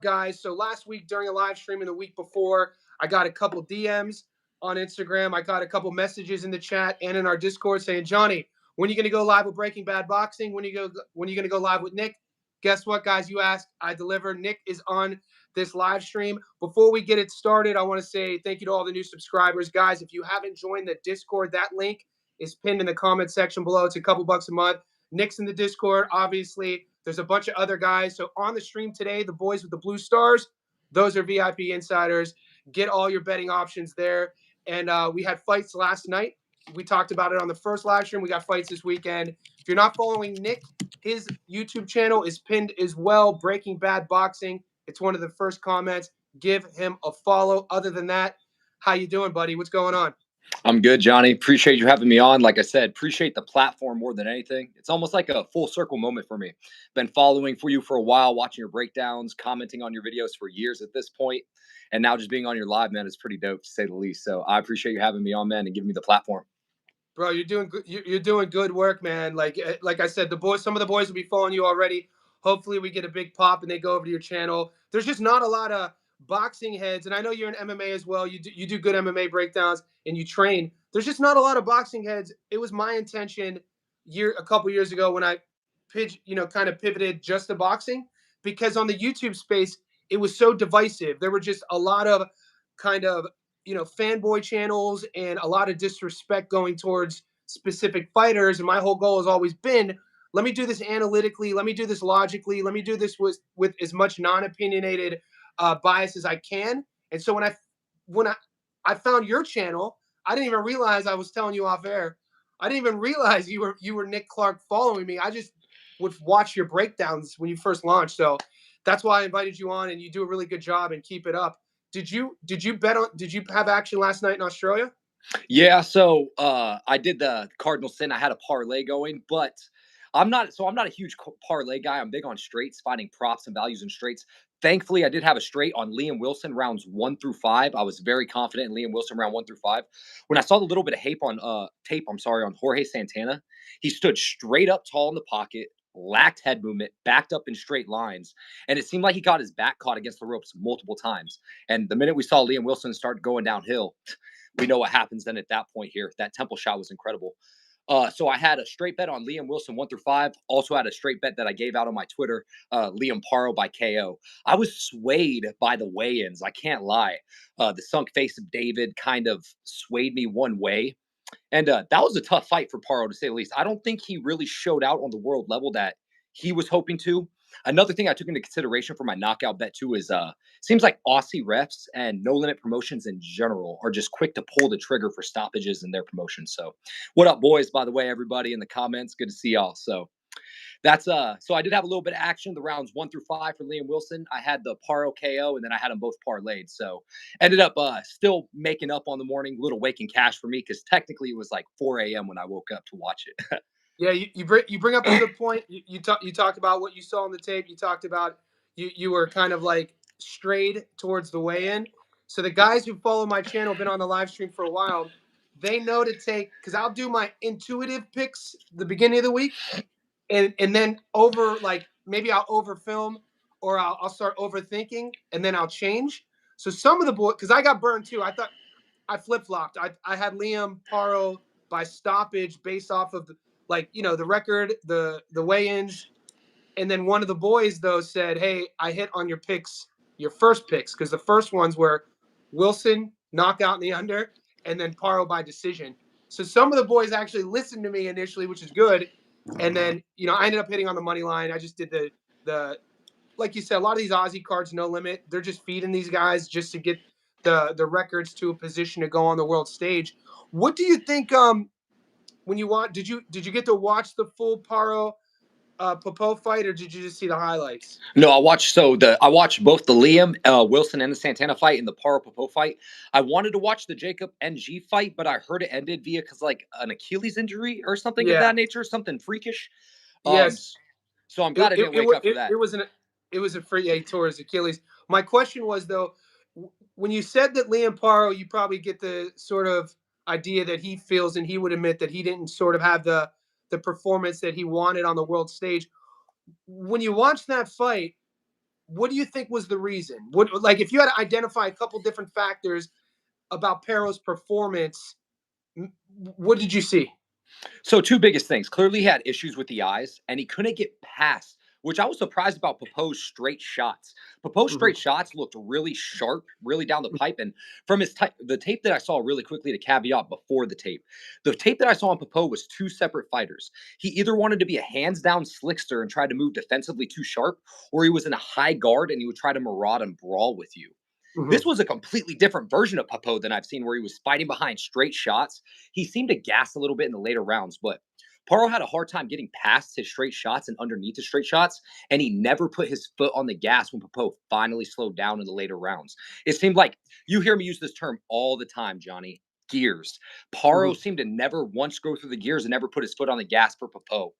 guys? So last week during a live stream and the week before, I got a couple DMs on Instagram. I got a couple messages in the chat and in our Discord saying, Johnny, when are you going to go live with Breaking Bad Boxing? When are you going to go live with Nick? Guess what, guys? You asked, I delivered. Nick is on this live stream. Before we get it started, I want to say thank you to all the new subscribers. Guys, if you haven't joined the Discord, that link is pinned in the comment section below. It's a couple bucks a month. Nick's in the Discord, obviously. There's a bunch of other guys. So on the stream today, the boys with the blue stars, those are VIP insiders. Get all your betting options there. And we had fights last night. We talked about it on the first live stream. We got fights this weekend. If you're not following Nick, his YouTube channel is pinned as well, Breaking Bad Boxing. It's one of the first comments. Give him a follow. Other than that, how you doing, buddy? What's going on? I'm good, Johnny. Appreciate you having me on. Like I said, appreciate the platform more than anything. It's almost like a full circle moment for me. Been following for you for a while, watching your breakdowns, commenting on your videos for years at this point, and now just being on your live, man, is pretty dope to say the least. So I appreciate you having me on, man, and giving me the platform. Bro, you're doing good. You're doing good work, man. Like I said, some of the boys will be following you already. Hopefully, we get a big pop and they go over to your channel. There's just not a lot of boxing heads, and I know you're in MMA as well. You do good MMA breakdowns and you train. There's just not a lot of boxing heads. It was my intention a couple years ago when I kind of pivoted just to boxing, because on the YouTube space it was so divisive. There were just a lot of kind of fanboy channels and a lot of disrespect going towards specific fighters. And my whole goal has always been, let me do this analytically. Let me do this logically. Let me do this with as much non-opinionated bias as I can. And so when I found your channel, I didn't even realize, I was telling you off air, I didn't even realize you were Nick Clark following me. I just would watch your breakdowns when you first launched. So that's why I invited you on, and you do a really good job, and keep it up. Did you have action last night in Australia? Yeah, so I did the Cardinal Sin. I had a parlay going, but I'm not a huge parlay guy. I'm big on straights, finding props and values in straights. Thankfully, I did have a straight on Liam Wilson rounds 1 through 5. I was very confident in Liam Wilson round 1 through 5. When I saw the little bit of tape on Jorge Santana, he stood straight up tall in the pocket, lacked head movement, backed up in straight lines, and it seemed like he got his back caught against the ropes multiple times. And the minute we saw Liam Wilson start going downhill, we know what happens then at that point here. That temple shot was incredible. So I had a straight bet on Liam Wilson 1 through 5. Also had a straight bet that I gave out on my Twitter, Liam Parro by KO. I was swayed by the weigh-ins. I can't lie. The sunk face of David kind of swayed me one way. And that was a tough fight for Parro, to say the least. I don't think he really showed out on the world level that he was hoping to. Another thing I took into consideration for my knockout bet too is seems like Aussie refs and no limit promotions in general are just quick to pull the trigger for stoppages in their promotions. So what up, boys? By the way, everybody in the comments, good to see y'all. So that's so I did have a little bit of action the rounds 1 through 5 for Liam Wilson. I had the Parro KO, and then I had them both parlayed. So ended up still making up on the morning, little waking cash for me, because technically it was like 4 a.m. when I woke up to watch it. Yeah, you bring up a good point. You talked about what you saw on the tape. You talked about you were kind of like strayed towards the weigh-in. So the guys who follow my channel, been on the live stream for a while, they know to take, because I'll do my intuitive picks the beginning of the week, and then maybe I'll overfilm, or I'll start overthinking, and then I'll change. So some of the boys, because I got burned too. I thought I flip-flopped. I had Liam Parro by stoppage based off of the record, the weigh-ins, and then one of the boys though said, "Hey, I hit on your picks, your first picks, because the first ones were Wilson knockout in the under, and then Parro by decision." So some of the boys actually listened to me initially, which is good, and then I ended up hitting on the money line. I just did the like you said, a lot of these Aussie cards, no limit. They're just feeding these guys just to get the records to a position to go on the world stage. What do you think? When you did you get to watch the full Parro Papo fight, or did you just see the highlights? No, I watched both the Liam Wilson and the Santana fight and the Parro Papo fight. I wanted to watch the Jacob NG fight, but I heard it ended via like an Achilles injury or something of that nature, something freakish. Yes. So I'm glad I didn't wake up for that. It was a free tore his Achilles. My question was though, when you said that Liam Parro, you probably get the sort of idea that he feels, and he would admit that he didn't sort of have the performance that he wanted on the world stage. When you watch that fight, what do you think was the reason? What, like, if you had to identify a couple different factors about Parro's performance, what did you see? So two biggest things. Clearly, he had issues with the eyes, and he couldn't get past. Which I was surprised about Papo's straight shots. Papo's Hmm. straight shots looked really sharp, really down the pipe. And from the tape that I saw really quickly to caveat before the tape that I saw on Papo was two separate fighters. He either wanted to be a hands down slickster and try to move defensively too sharp, or he was in a high guard and he would try to maraud and brawl with you. Hmm. This was a completely different version of Papo than I've seen, where he was fighting behind straight shots. He seemed to gas a little bit in the later rounds, but Parro had a hard time getting past his straight shots and underneath his straight shots, and he never put his foot on the gas when Papo finally slowed down in the later rounds. It seemed like you hear me use this term all the time, Johnny. Gears. Hmm. Parro seemed to never once go through the gears and never put his foot on the gas for Papo.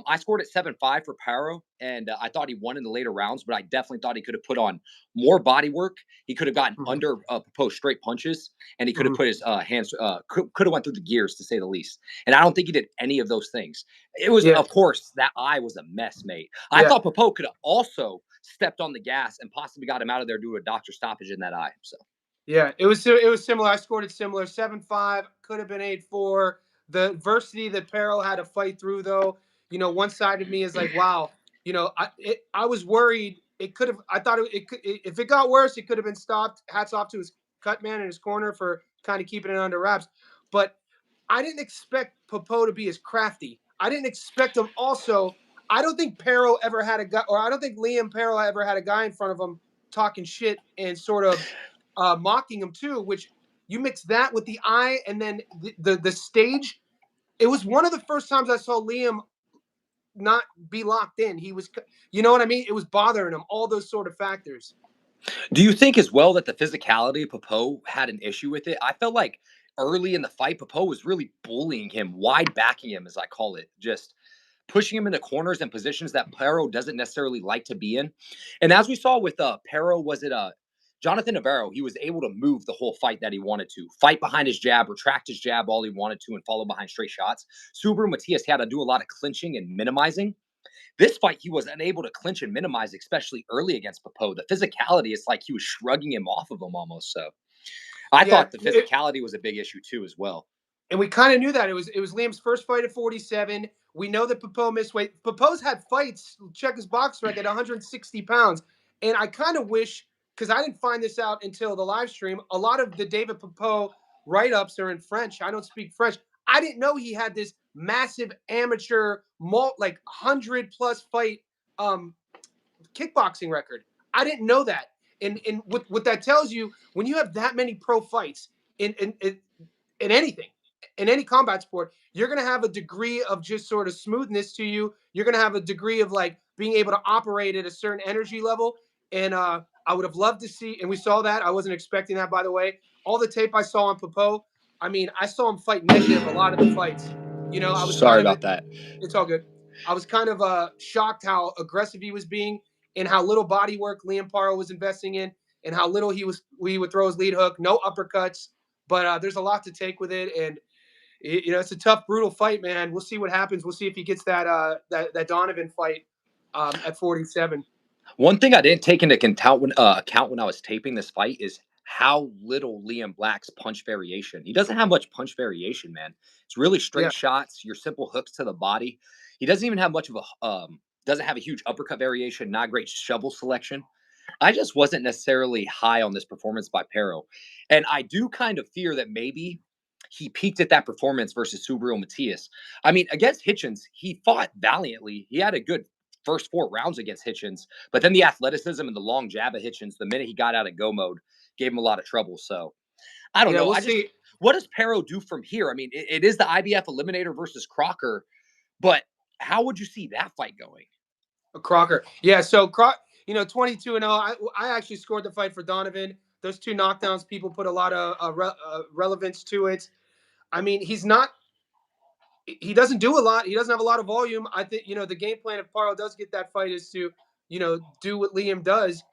I scored at 7-5 for Parro, and I thought he won in the later rounds, but I definitely thought he could have put on more body work. He could have gotten Hmm. under Papo's straight punches, and he could have Hmm. put his hands, could have went through the gears, to say the least. And I don't think he did any of those things. It was, Yeah, of course, that eye was a mess, mate. I yeah. thought Papo could have also stepped on the gas and possibly got him out of there due to a doctor stoppage in that eye. So Yeah, it was similar. I scored it similar. 7-5, could have been 8-4. The adversity that Parro had to fight through, though, one side of me is like, wow, I was worried. It could have. I thought if it got worse, it could have been stopped. Hats off to his cut man in his corner for kind of keeping it under wraps. But I didn't expect Popo to be as crafty. I didn't expect him also. I don't think Parro ever had a guy, or I don't think Liam Parro ever had a guy in front of him talking shit and sort of mocking him too. Which you mix that with the eye and then the stage. It was one of the first times I saw Liam not be locked in. He was, you know what I mean? It was bothering him. All those sort of factors. do you think as well that the physicality of Papo had an issue with it? I felt like early in the fight, Papo was really bullying him, wide backing him, as I call it, just pushing him into corners and positions that Parro doesn't necessarily like to be in. And as we saw with Parro, was it Jonathan Navarro? He was able to move the whole fight that he wanted to, fight behind his jab, retract his jab all he wanted to, and follow behind straight shots. Subaru Matias had to do a lot of clinching and minimizing. This fight, he was unable to clinch and minimize, especially early against Papo. The physicality, it's like he was shrugging him off of him almost. So I Yeah, thought the physicality was a big issue too, as well. and we kind of knew that it was Liam's first fight at 47. We know that Papo missed weight. Papo's had fights. Check his box record at 160 pounds, and I kind of wish, because I didn't find this out until the live stream. A lot of the David Papo write-ups are in French. I don't speak French. I didn't know he had this massive amateur, like 100+ fight um, kickboxing record. I didn't know that. And what that tells you, when you have that many pro fights in anything, in any combat sport, you're going to have a degree of just sort of smoothness to you. You're going to have a degree of like being able to operate at a certain energy level. And I would have loved to see, and we saw that. I wasn't expecting that, by the way. All the tape I saw on Papo, I mean, I saw him fight negative a lot of the fights. I was Sorry kind of, about that. it's all good. I was kind of shocked how aggressive he was being and how little body work Liam Parro was investing in and how little he would throw his lead hook, no uppercuts. But there's a lot to take with it, and it's a tough, brutal fight, man. We'll see what happens. We'll see if he gets that Donovan fight at 47. One thing I didn't take into account when I was taping this fight is how little Liam Black's punch variation. He doesn't have much punch variation, man. It's really Yeah, straight shots, your simple hooks to the body. He doesn't even have much of a doesn't have a huge uppercut variation, not great shovel selection. I just wasn't necessarily high on this performance by Parro. And I do kind of fear that maybe he peaked at that performance versus Subaru Matias. I mean, against Hitchens, he fought valiantly. He had a good first 4 rounds against Hitchens, but then the athleticism and the long jab of Hitchens, the minute he got out of go mode, gave him a lot of trouble. So I don't yeah, know. we'll see. What does Parro do from here? I mean, it is the IBF Eliminator versus Crocker, but how would you see that fight going? Crocker. Yeah, so 22-0. I actually scored the fight for Donovan. Those two knockdowns, people put a lot of relevance to it. I mean, he doesn't do a lot. He doesn't have a lot of volume. I think the game plan if Parro does get that fight is to do what Liam does.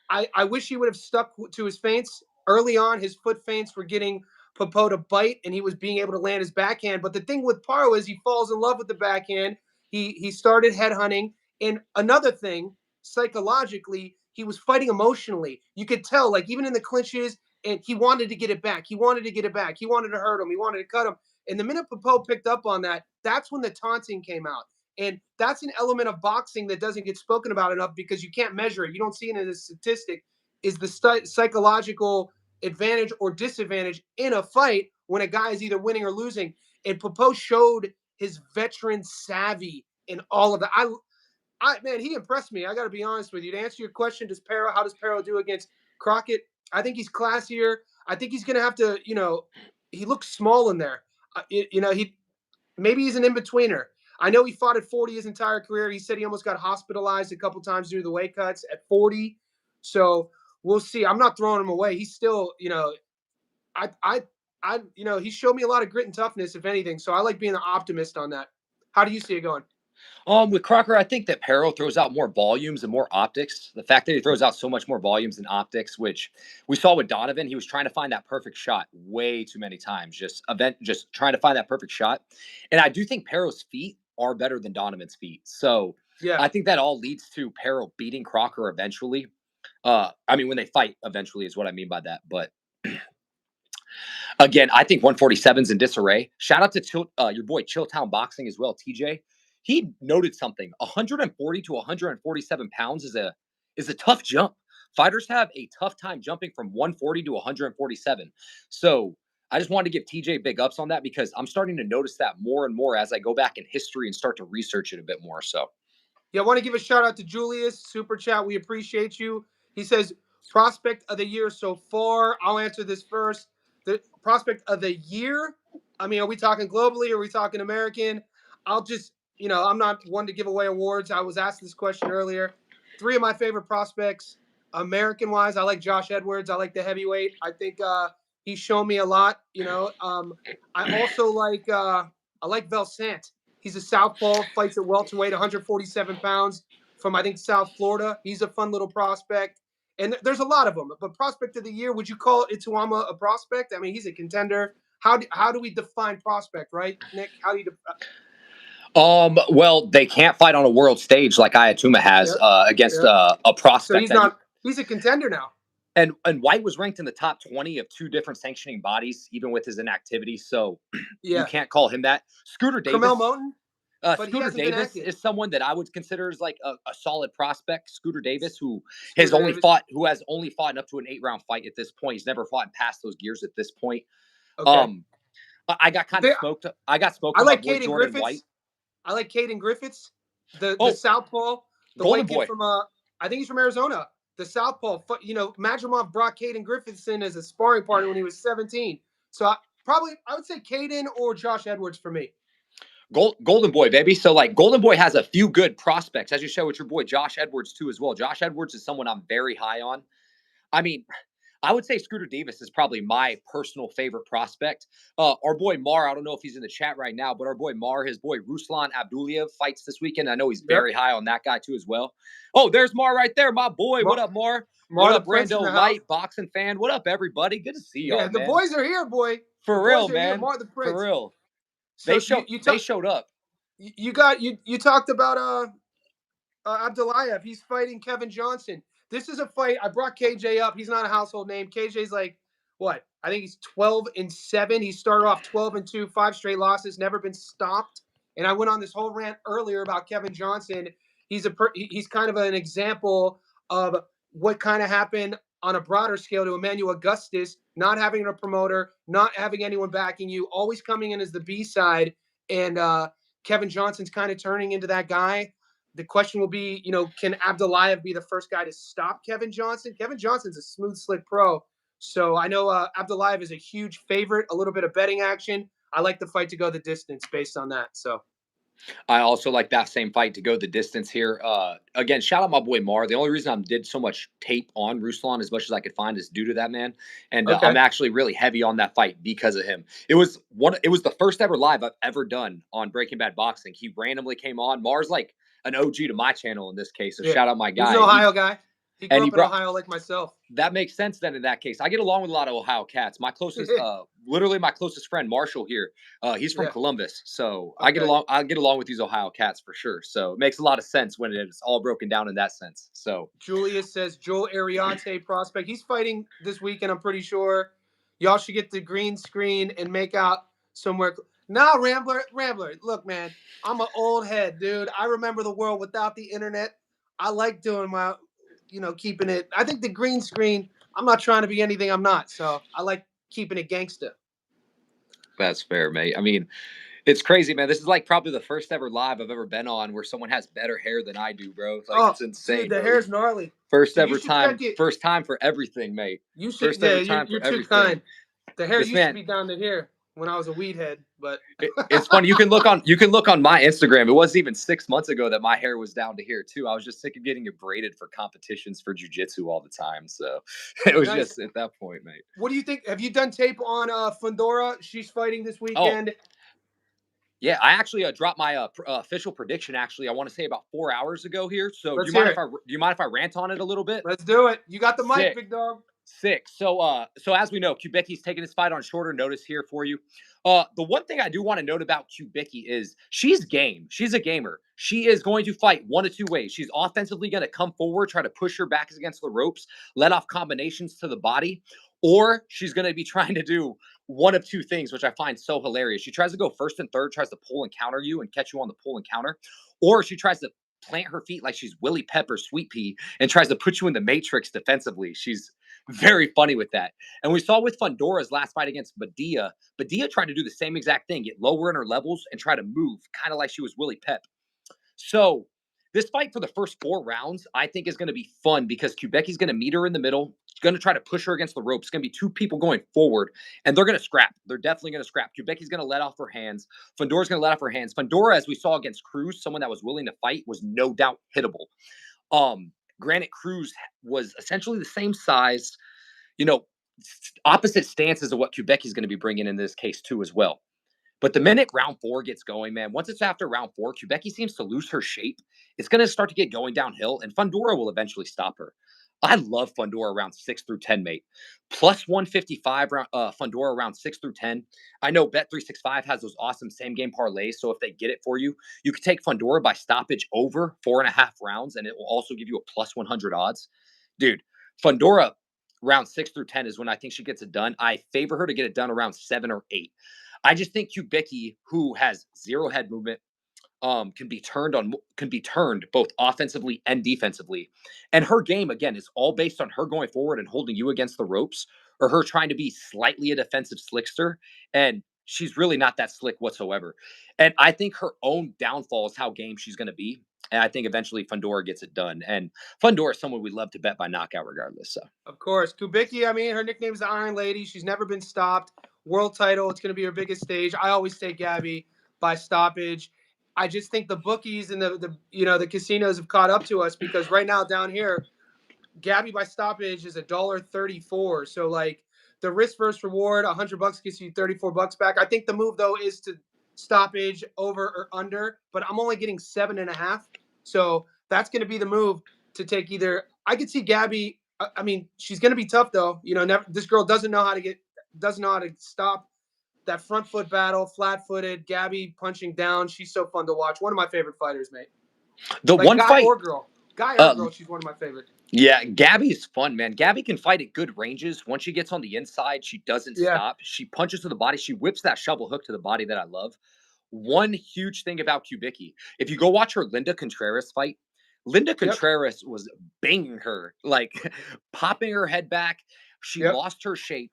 I wish he would have stuck to his feints early on. His foot feints were getting Popo to bite, and he was being able to land his backhand. But the thing with Parro is he falls in love with the backhand. He started head hunting, and another thing psychologically, he was fighting emotionally. You could tell, like even in the clinches, and he wanted to get it back. He wanted to get it back. He wanted to hurt him. He wanted to cut him. And the minute Papo picked up on that, that's when the taunting came out. And that's an element of boxing that doesn't get spoken about enough because you can't measure it. You don't see it in a statistic. Is the psychological advantage or disadvantage in a fight when a guy is either winning or losing? And Papo showed his veteran savvy in all of that. Man, he impressed me. I got to be honest with you. To answer your question, how does Parro do against Crockett? I think he's classier. I think he's going to have to, he looks small in there. Maybe he's an in-betweener. I know he fought at 40 his entire career. He said he almost got hospitalized a couple times due to the weight cuts at 40. So we'll see. I'm not throwing him away. He's still, he showed me a lot of grit and toughness, if anything. So I like being an optimist on that. How do you see it going? With Crocker, I think that Parro throws out more volumes and more optics. The fact that he throws out so much more volumes and optics, which we saw with Donovan, he was trying to find that perfect shot way too many times, just trying to find that perfect shot. And I do think Parro's feet are better than Donovan's feet. So yeah, I think that all leads to Parro beating Crocker eventually. When they fight eventually is what I mean by that. But again, I think 147's in disarray. Shout out to your boy Chilltown Boxing as well, TJ. He noted something. 140 to 147 pounds is a tough jump. Fighters have a tough time jumping from 140 to 147. So I just wanted to give TJ big ups on that because I'm starting to notice that more and more as I go back in history and start to research it a bit more. So yeah, I want to give a shout out to Julius Super Chat. We appreciate you. He says prospect of the year so far. I'll answer this first. The prospect of the year. I mean, are we talking globally? Or are we talking American? I'll just, I'm not one to give away awards. I was asked this question earlier. 3 of my favorite prospects, American wise, I like Josh Edwards. I like the heavyweight. I think he's shown me a lot. I also I like Velsant. He's a southpaw, fights at welterweight, 147 pounds from, I think, South Florida. He's a fun little prospect. And there's a lot of them. But prospect of the year, would you call Ituama a prospect? I mean, he's a contender. How do we define prospect, right, Nick? How do you well, they can't fight on a world stage like Ayatuma has against a So prospect he's a contender now. And White was ranked in the top 20 of 2 different sanctioning bodies, even with his inactivity. So you can't call him that. Scooter Davis. Kamel Moten? Scooter Davis is someone that I would consider as like a solid prospect. Scooter Davis, who has only fought up to an 8-round fight at this point. He's never fought past those gears at this point. Okay. I got kind of smoked. I got smoked. I like Caden Griffiths. White. I like Caden Griffiths, the southpaw, the Golden white kid from I think he's from Arizona. The southpaw, Madrimov brought Caden Griffiths in as a sparring partner when he was 17. So I would say Caden or Josh Edwards for me. Golden Boy, baby. So like Golden Boy has a few good prospects, as you show with your boy Josh Edwards too as well. Josh Edwards is someone I'm very high on. I mean, I would say Scooter Davis is probably my personal favorite prospect. Our boy Mar, I don't know if he's in the chat right now, but our boy Mar, his boy Ruslan Abduliev fights this weekend. I know he's very high on that guy too as well. Oh, there's Mar right there, my boy. What up, Mar? What up, Brando Light, boxing fan? What up, everybody? Good to see y'all, man. The boys are here, boy. For real, man. Mar the Prince. For real. So they showed up. You talked about Abdulayev. He's fighting Kevin Johnson. This is a fight. I brought KJ up. He's not a household name. KJ's like, what? I think he's 12-7. He started off 12-2, 5 straight losses, never been stopped. And I went on this whole rant earlier about Kevin Johnson. He's kind of an example of what kind of happened on a broader scale to Emmanuel Augustus, not having a promoter, not having anyone backing you, always coming in as the B side. And Kevin Johnson's kind of turning into that guy. The question will be, can Abdulayev be the first guy to stop Kevin Johnson? Kevin Johnson's a smooth, slick pro. So I know Abdulayev is a huge favorite, a little bit of betting action. I like the fight to go the distance based on that. So I also like that same fight to go the distance here. Again, shout out my boy Mar. The only reason I did so much tape on Ruslan as much as I could find is due to that man. And I'm actually really heavy on that fight because of him. It was the first ever live I've ever done on Breaking Bad Boxing. He randomly came on. Mar's like an OG to my channel in this case. So shout out my guy. He's an Ohio guy. He grew And up in Ohio like myself. that makes sense then in that case. I get along with a lot of Ohio cats. My closest, literally my closest friend, Marshall here, he's from Yeah. Columbus. So Okay. I get along with these Ohio cats for sure. So it makes a lot of sense when it's all broken down in that sense. So Julius says Joel Ariate prospect. He's fighting this weekend, I'm pretty sure. Y'all should get the green screen and make out somewhere. Now, Rambler, look, man, I'm an old head, dude. I remember the world without the internet. I like doing my, keeping it. I think the green screen, I'm not trying to be anything I'm not. So I like keeping it gangsta. that's fair, mate. I mean, it's crazy, man. This is like probably the first ever live I've ever been on where someone has better hair than I do, bro. Like Oh, it's dude, insane, the bro. hair's gnarly. First Dude, you ever should check time, it. first time for everything, mate. You should, First yeah, ever time you're for too everything. kind. The hair This used to man, be down to here when I was a weed head, but it's funny. You can look on my Instagram. It wasn't even 6 months ago that my hair was down to here too. I was just sick of getting it braided for competitions for jujitsu all the time. So it was nice. just at that point, mate. What do you think? Have you done tape on Fondora? She's fighting this Oh weekend. yeah, I actually dropped my official prediction. Actually, I want to say about 4 hours ago here. So Let's hear it. do you mind if I rant on it a little bit? Let's do it. You got the mic, Sick. big dog. Sick. So as we know, Kubicki's taking this fight on shorter notice here for you. The one thing I do want to note about Kubicki is she's game. She's a gamer. She is going to fight one of two ways. She's offensively going to come forward, try to push her back against the ropes, let off combinations to the body, or she's going to be trying to do one of two things, which I find so hilarious. She tries to go first and third, tries to pull and counter you and catch you on the pull and counter, or she tries to plant her feet like she's Willie Pepper, Sweet Pea, and tries to put you in the matrix defensively. She's very funny with that. And we saw with Fondora's last fight against Badia, Badia tried to do the same exact thing, get lower in her levels and try to move, kind of like she was Willie Pep. So this fight for the first 4 rounds, I think, is going to be fun because Kubecki's going to meet her in the middle. Going to try to push her against the ropes. It's going to be two people going forward, and they're going to scrap. They're definitely going to scrap. Kubecki's going to let off her hands. Fondora's going to let off her hands. Fondora, as we saw against Cruz, someone that was willing to fight, was no doubt hittable. Granted, Cruz was essentially the same size, you know, opposite stances of what Kubecki's going to be bringing in this case too as well. But the minute round 4 gets going, man, once it's after round 4, Kubicki seems to lose her shape. It's going to start to get going downhill, and Fondora will eventually stop her. I love Fondora around 6 through 10, mate. Plus 155 round, Fondora around 6 through 10. I know Bet365 has those awesome same game parlays, so if they get it for you, you can take Fondora by stoppage over 4.5 rounds, and it will also give you a plus 100 odds. Dude, Fondora round 6 through 10 is when I think she gets it done. I favor her to get it done around 7 or 8. I just think Kubicki, who has zero head movement, can be turned both offensively and defensively. And her game again is all based on her going forward and holding you against the ropes, or her trying to be slightly a defensive slickster. And she's really not that slick whatsoever. And I think her own downfall is how game she's going to be. And I think eventually Fondora gets it done. And Fondora is someone we love to bet by knockout regardless. So Of course. Kubicki, I mean, her nickname's the Iron Lady. She's never been stopped. World title. It's going to be her biggest stage. I always take Gabby by stoppage. I just think the bookies and the casinos have caught up to us because right now down here, Gabby by stoppage is $1.34. So like the risk versus reward, $100 gets you $34 back. I think the move though is to stoppage over or under, but I'm only getting 7.5. So that's going to be the move to take either. I could see Gabby. I mean, she's going to be tough though. This girl doesn't know how to stop that front foot battle, flat footed. Gabby punching down. She's so fun to watch. One of my favorite fighters, mate. the Like one fight, guy or uh, girl. She's one of my favorite. yeah, Gabby's fun, man. Gabby can fight at good ranges. Once she gets on the inside, she doesn't Yeah. stop. She punches to the body. She whips that shovel hook to the body that I love. One huge thing about Kubicki, if you go watch her Linda Contreras fight, Linda Yep. Contreras was banging her, like popping her head back. She Yep. lost her shape.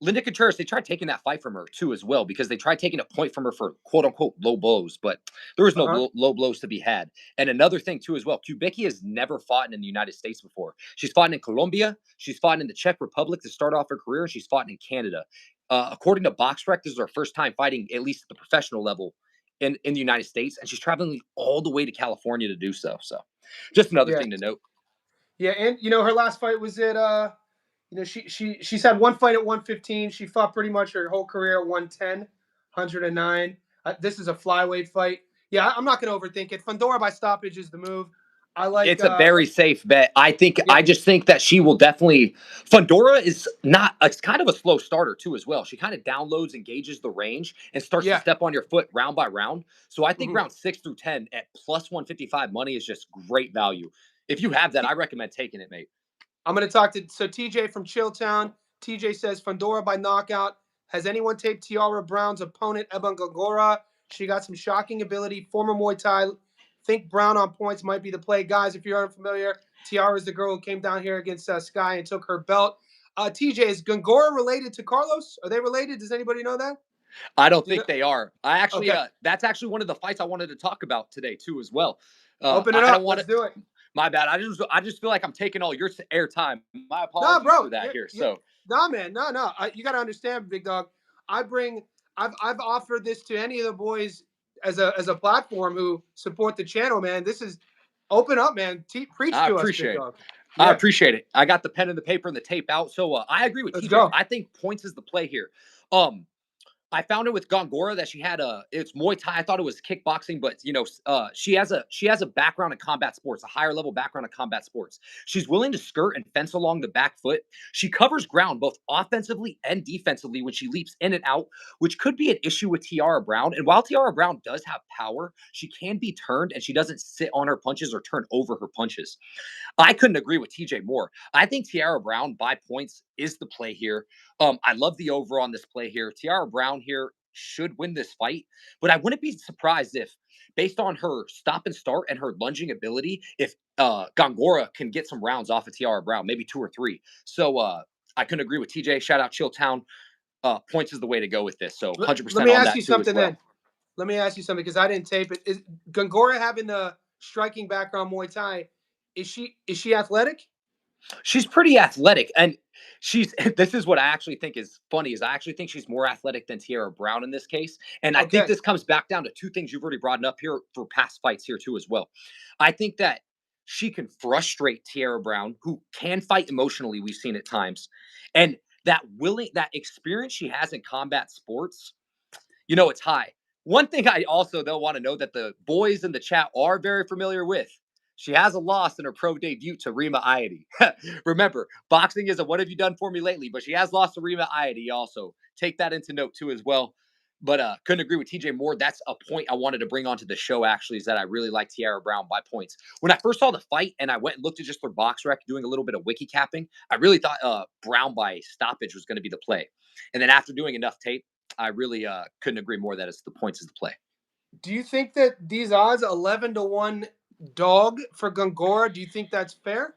Linda Contreras, they tried taking that fight from her too as well because they tried taking a point from her for quote unquote low blows, but there was no Uh-huh. low blows to be had. And another thing too as well, Kubicki has never fought in the United States before. She's fought in Colombia, she's fought in the Czech Republic to start off her career, and she's fought in Canada. According to Boxrec, this is her first time fighting at least at the professional level in the United States, and she's traveling all the way to California to do so. So, just another Yeah. thing to note. Yeah, and her last fight was at she's had one fight at 115. She fought pretty much her whole career at 110, 109. This is a flyweight fight. Yeah, I'm not going to overthink it. Fondora by stoppage is the move. I like. It's a very safe bet. Yeah, I just think that she will definitely. Fondora is not. It's kind of a slow starter too, as well. She kind of downloads and gauges the range and starts to yeah. step on your foot round by round. So I think Mhm. round 6 through 10 at plus 155 money is just great value. If you have that, I recommend taking it, mate. I'm going to talk to TJ from Chilltown. TJ says Fondora by knockout. Has anyone taped Tiara Brown's opponent Eban Gongora? She got some shocking ability. Former Muay Thai. Think Brown on points might be the play, guys. If you're unfamiliar, Tiara is the girl who came down here against Sky and took her belt. TJ, is Gongora related to Carlos? Are they related? Does anybody know that? I don't Do you think know? they are. I actually, Okay, that's actually one of the fights I wanted to talk about today too, as well. open it I don't up. want Let's to. do it. My bad. I just feel like I'm taking all your air time. My Nah, apologies bro. for that here. You're, So nah, man. No. You got to understand, big dog. I bring. I've offered this to any of the boys as a platform who support the channel, man. This is open up, man. Preach I to us, big appreciate it. dog. I Yeah, appreciate it. I got the pen and the paper and the tape out. So I agree with let's TJ. go. I think points is the play here. Um, I found it with Gongora that she had it's Muay Thai. I thought it was kickboxing, but she has a background in combat sports, a higher level background in combat sports. She's willing to skirt and fence along the back foot. She covers ground both offensively and defensively when she leaps in and out, which could be an issue with Tiara Brown. And while Tiara Brown does have power, she can be turned and she doesn't sit on her punches or turn over her punches. I couldn't agree with TJ more. I think Tiara Brown by points is the play here. I love the over on this play here. Tiara Brown here should win this fight, but I wouldn't be surprised if, based on her stop and start and her lunging ability, if Gongora can get some rounds off of Tiara Brown, maybe 2 or 3. So I couldn't agree with TJ. Shout out Chilltown. Points is the way to go with this. So Let 100% me on ask that you too as something well. then. Let me ask you something because I didn't tape it. Is Gongora having the striking background Muay Thai? Is she athletic? She's pretty athletic, and she's this is what I actually think is funny is I actually think she's more athletic than Tiara Brown in this case. And I think Okay. this comes back down to two things you've already brought up here for past fights here too as well. I think that she can frustrate Tiara Brown, who can fight emotionally, we've seen at times. And that experience she has in combat sports, it's high. One thing I also though want to know that the boys in the chat are very familiar with. She has a loss in her pro debut to Rima Ayadi. Remember, boxing is a what have you done for me lately, but she has lost to Rima Ayadi also. Take that into note too as well. But couldn't agree with TJ Moore. That's a point I wanted to bring onto the show actually, is that I really like Tiara Brown by points. When I first saw the fight and I went and looked at just their box rec, doing a little bit of wiki capping, I really thought Brown by stoppage was going to be the play. And then after doing enough tape, I really couldn't agree more that it's the points is the play. Do you think that these odds 11-1 dog for Gongora? Do you think that's fair?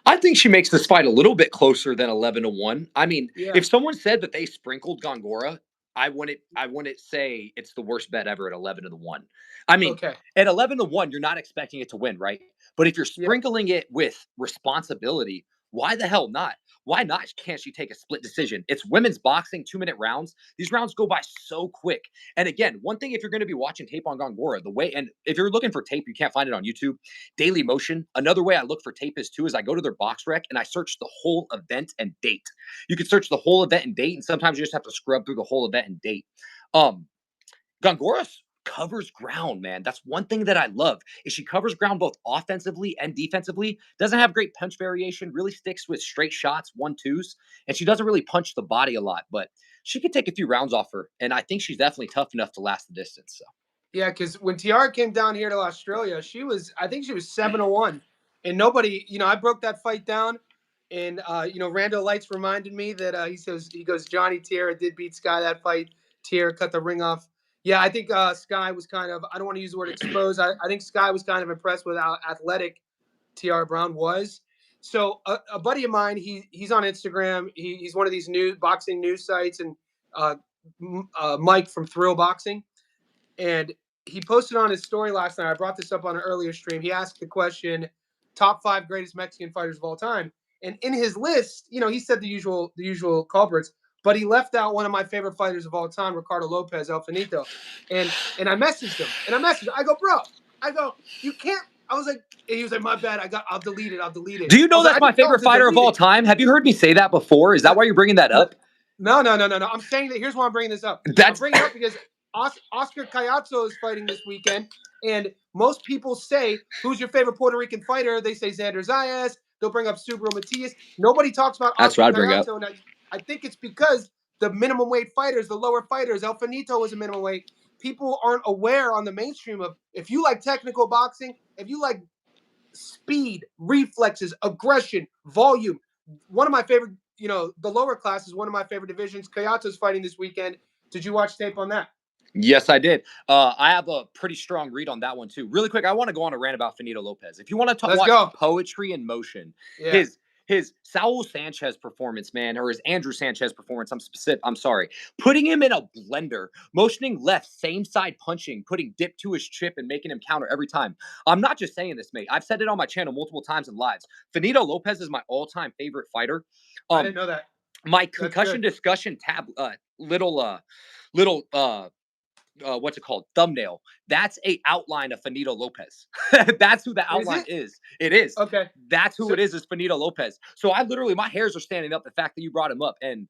I think she makes this fight a little bit closer than 11-1. I mean, Yeah. if someone said that they sprinkled Gongora, I wouldn't say it's the worst bet ever at 11-1. I mean, Okay. at 11-1, you're not expecting it to win, right? But if you're Yeah. sprinkling it with responsibility, why the hell not? Why not can't she take a split decision? It's women's boxing, 2-minute rounds. These rounds go by so quick. And again, one thing if you're going to be watching tape on Gongora, and if you're looking for tape, you can't find it on YouTube. Daily Motion. Another way I look for tape is too is I go to their box rec and I search the whole event and date. You can search the whole event and date, and sometimes you just have to scrub through the whole event and date. Gongora covers ground, man. That's one thing that I love is she covers ground both offensively and defensively. Doesn't have great punch variation. Really sticks with straight shots, 1-2s, and she doesn't really punch the body a lot. But she could take a few rounds off her, and I think she's definitely tough enough to last the distance. So. Yeah, because when Tiara came down here to Australia, I think she was 7-1. And nobody, I broke that fight down. And, Rando Lights reminded me that he goes, Johnny Tiara did beat Sky that fight. Tiara cut the ring off. Yeah, I think Sky was kind of, I don't want to use the word exposed. I think Sky was kind of impressed with how athletic Tiara Brown was. So a buddy of mine, he's on Instagram. He's one of these boxing news sites, and Mike from Thrill Boxing. And he posted on his story last night. I brought this up on an earlier stream. He asked the question, top 5 greatest Mexican fighters of all time. And in his list, he said the usual culprits, but he left out one of my favorite fighters of all time, Ricardo Lopez, El Finito. And I messaged him. I go, bro, you can't. I was like, and he was like, my bad. I'll delete it. Do you I know was like, that's I my didn't tell him favorite to fighter of delete all it. time? Have you heard me say that before? Is that why you're bringing that up? No. I'm saying that. Here's why I'm bringing this up. I'm That's bringing it up because Oscar Collazo is fighting this weekend, And most people say, "Who's your favorite Puerto Rican fighter?" They say Xander Zayas. They'll bring up Subro Matias. Nobody talks about That's what Oscar I'd bring up. Collazo. And I think it's because the minimum weight fighters, the lower fighters, El Finito was a minimum weight. People aren't aware on the mainstream of, if you like technical boxing, if you like speed, reflexes, aggression, volume. One of my favorite, the lower class is one of my favorite divisions. Kayato's fighting this weekend. Did you watch tape on that? Yes, I did. I have a pretty strong read on that one too. Really quick, I want to go on a rant about Finito Lopez. If you want to Let's watch go. poetry in motion, Yeah. his Saul Sanchez performance, man, or his Andrew Sanchez performance. I'm sorry. Putting him in a blender, motioning left, same side punching, putting dip to his chip and making him counter every time. I'm not just saying this, mate. I've said it on my channel multiple times in lives. Finito Lopez is my all-time favorite fighter. I didn't know that. My That's concussion good. discussion tab, little what's it called? Thumbnail. That's a outline of Finito Lopez. That's who the outline is. It is. Okay. That's who it is Finito Lopez. So I literally, my hairs are standing up the fact that you brought him up. And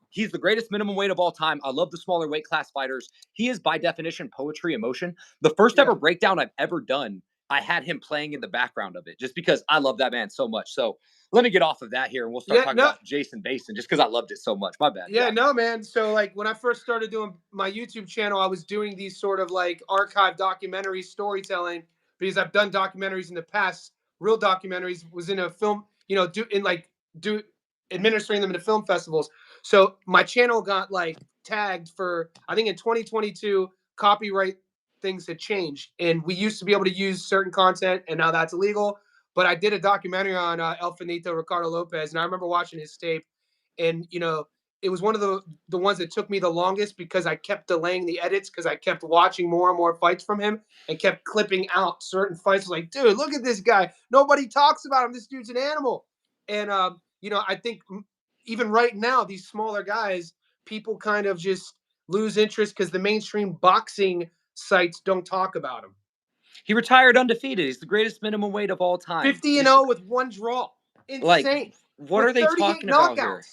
he's the greatest minimum weight of all time. I love the smaller weight class fighters. He is by definition poetry in motion. The first ever breakdown I've ever done, I had him playing in the background of it just because I love that man so much. So let me get off of that here and we'll start talking about Jason Basin just because I loved it so much. My bad. Yeah, no, man. So like when I first started doing my YouTube channel, I was doing these sort of like archive documentary storytelling because I've done documentaries in the past, real documentaries, was in a film, do administering them into film festivals. So my channel got like tagged for, I think in 2022, copyright things had changed. And we used to be able to use certain content and now that's illegal. But I did a documentary on El Finito, Ricardo Lopez. And I remember watching his tape and, it was one of the ones that took me the longest because I kept delaying the edits because I kept watching more and more fights from him and kept clipping out certain fights. Like, dude, look at this guy. Nobody talks about him. This dude's an animal. And I think even right now, these smaller guys, people kind of just lose interest because the mainstream boxing sites don't talk about him. He retired undefeated. He's the greatest minimum weight of all time. 50-0 with one draw. Insane. Like, what are they talking about here?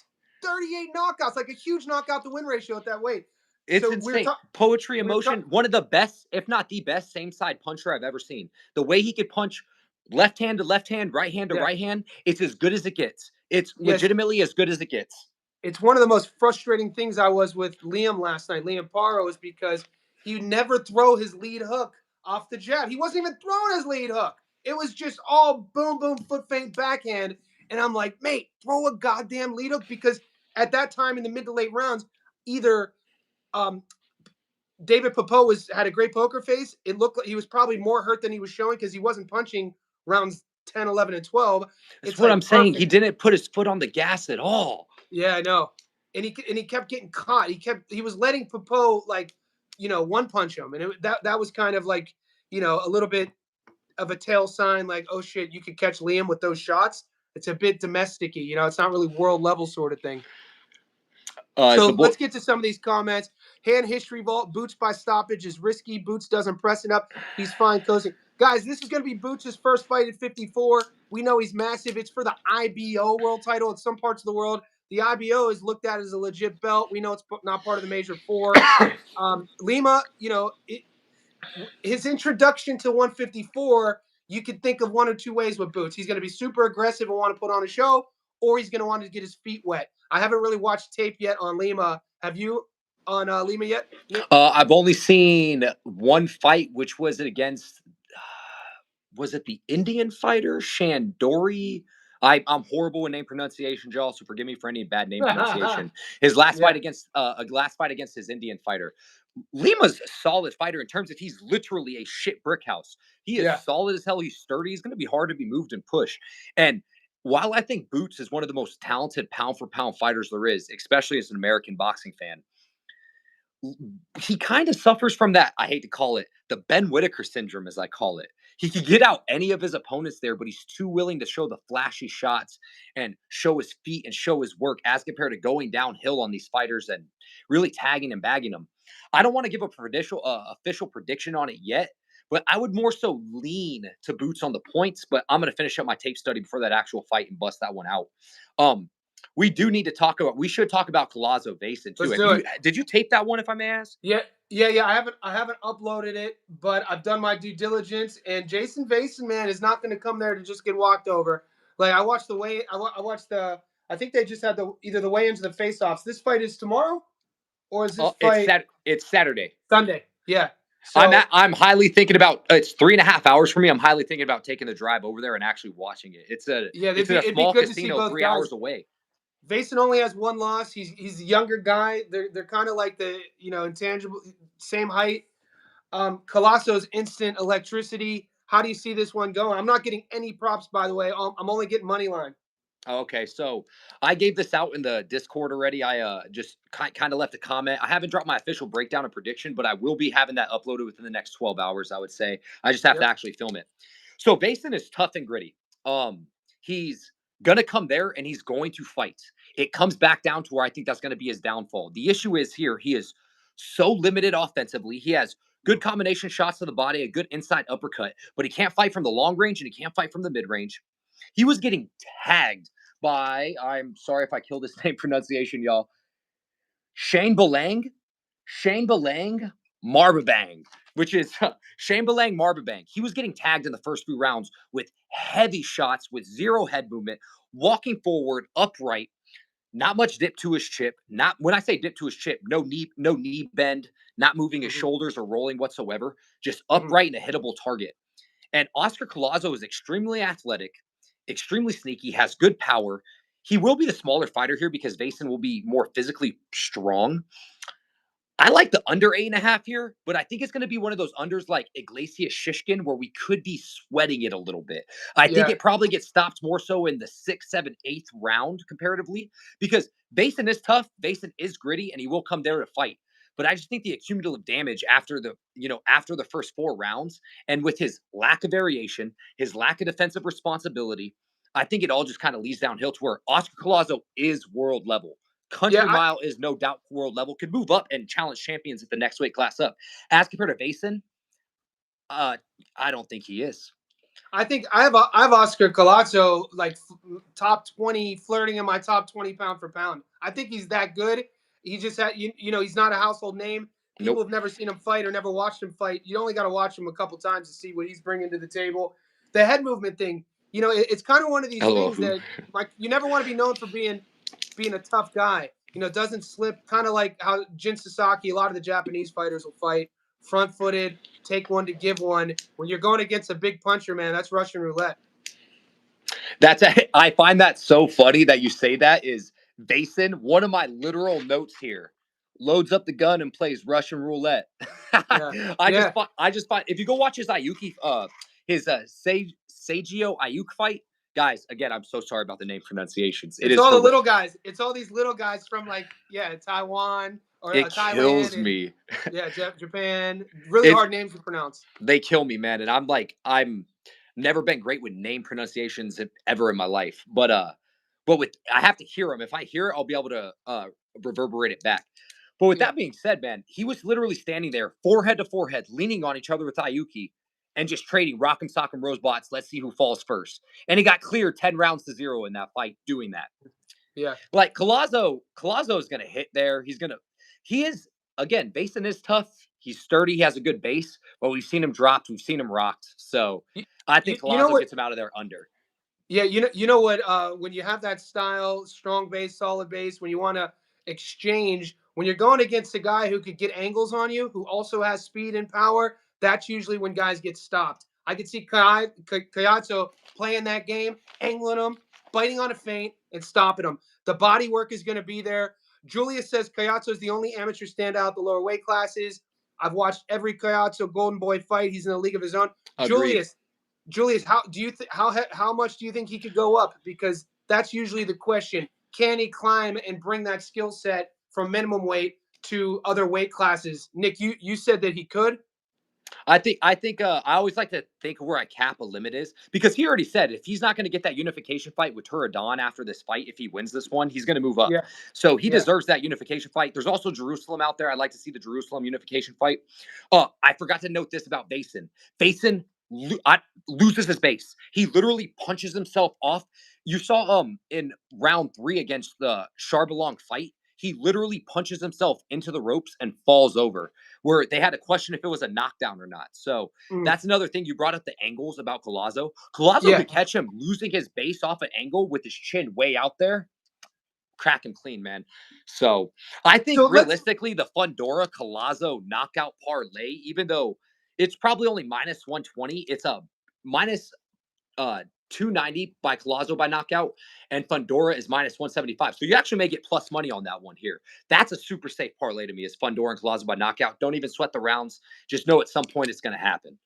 38 knockouts, like a huge knockout to win ratio at that weight. It's insane. Poetry in motion, one of the best, if not the best, same side puncher I've ever seen. The way he could punch left hand to left hand, right hand to right hand, it's as good as it gets. It's legitimately as good as it gets. It's one of the most frustrating things I was with Liam last night, Liam Parro, is because he never throw his lead hook off the jab. He wasn't even throwing his lead hook. It was just all boom, boom, foot feint backhand. And I'm like, mate, throw a goddamn lead hook because at that time in the mid to late rounds, either David Papo had a great poker face. It looked like he was probably more hurt than he was showing because he wasn't punching rounds 10, 11, and 12. That's what I'm saying. He didn't put his foot on the gas at all. Yeah, I know. And he kept getting caught. He was letting Papo one punch him, and that was kind of like a little bit of a tail sign, like, oh shit, you could catch Liam with those shots. It's a bit domestic-y, it's not really world level sort of thing. So let's get to some of these comments. Hand history vault, Boots by stoppage is risky. Boots doesn't press enough. He's fine coasting. Guys, this is going to be Boots' first fight at 54. We know he's massive. It's for the IBO world title in some parts of the world. The IBO is looked at as a legit belt. We know it's not part of the major four. Lima, his introduction to 154, you could think of one or two ways with Boots. He's going to be super aggressive and want to put on a show, or he's going to want to get his feet wet. I haven't really watched tape yet on Lima. Have you on Lima yet? I've only seen one fight, which was it against, was it the Indian fighter, Shandori? I'm horrible with name pronunciation, y'all, so forgive me for any bad name pronunciation. His last fight against his Indian fighter. Lima's a solid fighter in terms of he's literally a shit brick house. He is solid as hell. He's sturdy. He's going to be hard to be moved and pushed. And while I think Boots is one of the most talented pound for pound fighters there is, especially as an American boxing fan, he kind of suffers from that. I hate to call it the Ben Whitaker syndrome, as I call it. He can get out any of his opponents there, but he's too willing to show the flashy shots and show his feet and show his work as compared to going downhill on these fighters and really tagging and bagging them. I don't want to give a official prediction on it yet, but I would more so lean to Boots on the points, but I'm going to finish up my tape study before that actual fight and bust that one out. We should talk about Collazo Vayson too. Let's do it. Did you tape that one, if I may ask? Yeah. Yeah. I haven't uploaded it, but I've done my due diligence. And Jason Vayson, man, is not going to come there to just get walked over. Like I watched the way I watched the. I think they just had the either the weigh-ins or the face-offs. This fight is tomorrow, or is this fight It's Saturday. Sunday? Yeah. I'm So I'm highly thinking about it's 3.5 hours for me. I'm highly thinking about taking the drive over there and actually watching it. yeah, It's at a it'd be small good to see casino both 3 hours guys. away. Vayson only has one loss. He's a younger guy. They're kind of like the intangible, same height. Colosso's instant electricity. How do you see this one going? I'm not getting any props, by the way. I'm only getting money line. Okay, so I gave this out in the Discord already. I just kind of left a comment. I haven't dropped my official breakdown and prediction, but I will be having that uploaded within the next 12 hours, I would say. I just have to Yep. actually film it. So Basin is tough and gritty. He's gonna come there and he's going to fight. It comes back down to where I think that's gonna be his downfall. The issue is here, he is so limited offensively. He has good combination shots to the body, a good inside uppercut, but he can't fight from the long range and he can't fight from the mid range. He was getting tagged by, I'm sorry if I kill this name pronunciation, y'all. Shane Belang, Shane Belang Marbabang, which is Shane Belang Marbabang. He was getting tagged in the first few rounds with heavy shots with zero head movement, walking forward upright, not much dip to his chip. Not when I say dip to his chip, no knee bend, not moving his Hmm. shoulders or rolling whatsoever, just Hmm. upright and a hittable target. And Oscar Collazo is extremely athletic, extremely sneaky, has good power. He will be the smaller fighter here because Vayson will be more physically strong. I like the under 8.5 here, but I think it's going to be one of those unders like Iglesias Shishkin where we could be sweating it a little bit. I think Yeah. it probably gets stopped more so in the sixth, seventh, eighth round comparatively because Basin is tough, Basin is gritty, and he will come there to fight. But I just think the accumulative damage after after the first 4 rounds, and with his lack of variation, his lack of defensive responsibility, I think it all just kind of leads downhill to where Oscar Collazo is world level. Yeah. Country Mile is no doubt world level, could move up and challenge champions at the next weight class up. As compared to Vason, uh, I don't think he is. I think I have Oscar Collazo like top 20, flirting in my top 20 pound for pound. I think he's that good. He just had he's not a household name. People Nope. have never seen him fight or never watched him fight. You only got to watch him a couple times to see what he's bringing to the table. The head movement thing, it's kind of one of these Hello, things who? that like you never want to be known for being a tough guy. Doesn't slip. Kind of like how Jin Sasaki, a lot of the Japanese fighters will fight front footed, take one to give one. When you're going against a big puncher, man, that's Russian roulette. I find that so funny that you say that is Vason. One of my literal notes here loads up the gun and plays Russian roulette. Yeah, yeah. I just find if you go watch his Ayuki his Seijio Ayuk fight, guys. Again, I'm so sorry about the name pronunciations. It It's is all the horrific. little guys. It's all these little guys from like Taiwan or It Thailand kills and me. yeah, Japan. Really It's hard names to pronounce. they kill me, man. And I'm never been great with name pronunciations ever in my life. But with I have to hear them. If I hear it, I'll be able to reverberate it back. But with Yeah, that being said, man, he was literally standing there, forehead to forehead, leaning on each other with Ayuki, and just trading rock'em sock'em rosebots. Let's see who falls first. And he got cleared 10 rounds to 0 in that fight doing that. yeah. Like Collazo is gonna hit there. He is again, Basin is tough. He's sturdy, he has a good base, but we've seen him dropped, we've seen him rocked. So You, I think you know Collazo what? gets him out of there under. Yeah, you know what? When you have that style, strong base, solid base, when you want to exchange, when you're going against a guy who could get angles on you, who also has speed and power, that's usually when guys get stopped. I could see Kayatso playing that game, angling him, biting on a feint, and stopping him. The body work is going to be there. Julius says Kayatso is the only amateur standout at the lower weight classes. I've watched every Kayatso Golden Boy fight. He's in a league of his own. Agreed. Julius, how do you how much do you think he could go up? Because that's usually the question. Can he climb and bring that skill set from minimum weight to other weight classes? Nick, you said that he could. I think I always like to think where I cap a limit is because he already said if he's not going to get that unification fight with Turadon after this fight, if he wins this one, he's going to move up. Yeah, So he yeah. deserves that unification fight. There's also Jerusalem out there. I'd like to see the Jerusalem unification fight. I forgot to note this about Basin. Basin loses his base. He literally punches himself off. You saw in round 3 against the Charbelong fight. he literally punches himself into the ropes and falls over. Where they had to question if it was a knockdown or not. So Mm. that's another thing. You brought up the angles about Collazo. Collazo Yeah. could catch him losing his base off an angle with his chin way out there, crack him clean, man. So I think So let's. realistically, the Fondora Collazo knockout parlay, even though it's probably only minus 120, it's a minus 290 by Collazo by knockout, and Fondora is minus 175. So you actually may get plus money on that one here. That's a super safe parlay to me, is Fondora and Collazo by knockout. Don't even sweat the rounds. Just know at some point it's going to happen.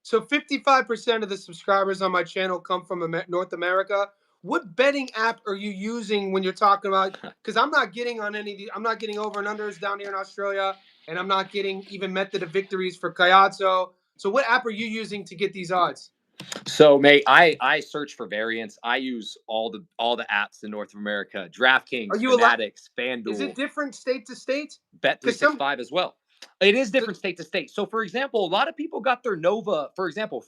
So 55% of the subscribers on my channel come from North America. What betting app are you using when you're talking about? Because I'm not getting on any of the, I'm not getting over and unders down here in Australia, and I'm not getting even method of victories for Collazo. So what app are you using to get these odds? So, mate, I search for variants. I use all the apps in North America: Are DraftKings, you allowed? Fanatics, Is it FanDuel, different state to state? Bet three Because six some. five as well. It is The, different state to state. So, for example, a lot of people got their Nova. For example,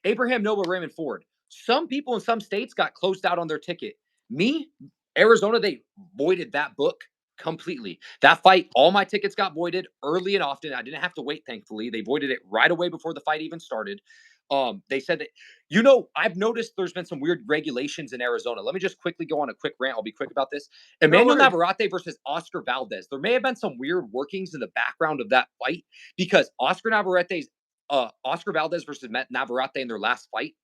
Abraham Nova, Raymond Ford. Some people in some states got closed out on their ticket. Me, Arizona, they voided that book completely. That fight, all my tickets got voided early and often. I didn't have to wait, thankfully. They voided it right away before the fight even started. They said that, I've noticed there's been some weird regulations in Arizona. Let me just quickly go on a quick rant. I'll be quick about this. no Emmanuel worries. Navarrete versus Oscar Valdez. There may have been some weird workings in the background of that fight because Oscar Valdez versus Navarrete in their last fight,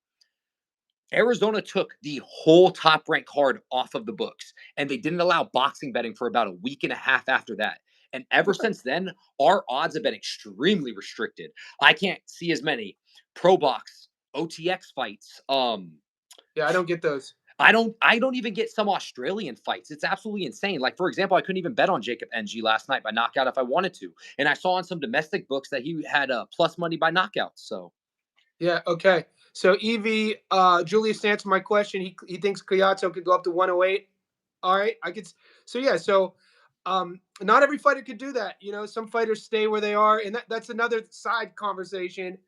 Arizona took the whole top ranked card off of the books, and they didn't allow boxing betting for about a week and a half after that. And ever Okay. since then, our odds have been extremely restricted. I can't see as many pro box OTX fights. Yeah, I don't get those. I don't even get some Australian fights. It's absolutely insane. Like, for example, I couldn't even bet on Jacob NG last night by knockout if I wanted to. And I saw on some domestic books that he had plus money by knockout. So Yeah, okay. So Evie, Julius answered my question. He thinks Collazo could go up to 108. All right, I could. So yeah, so not every fighter could do that. You know, some fighters stay where they are, and that's another side conversation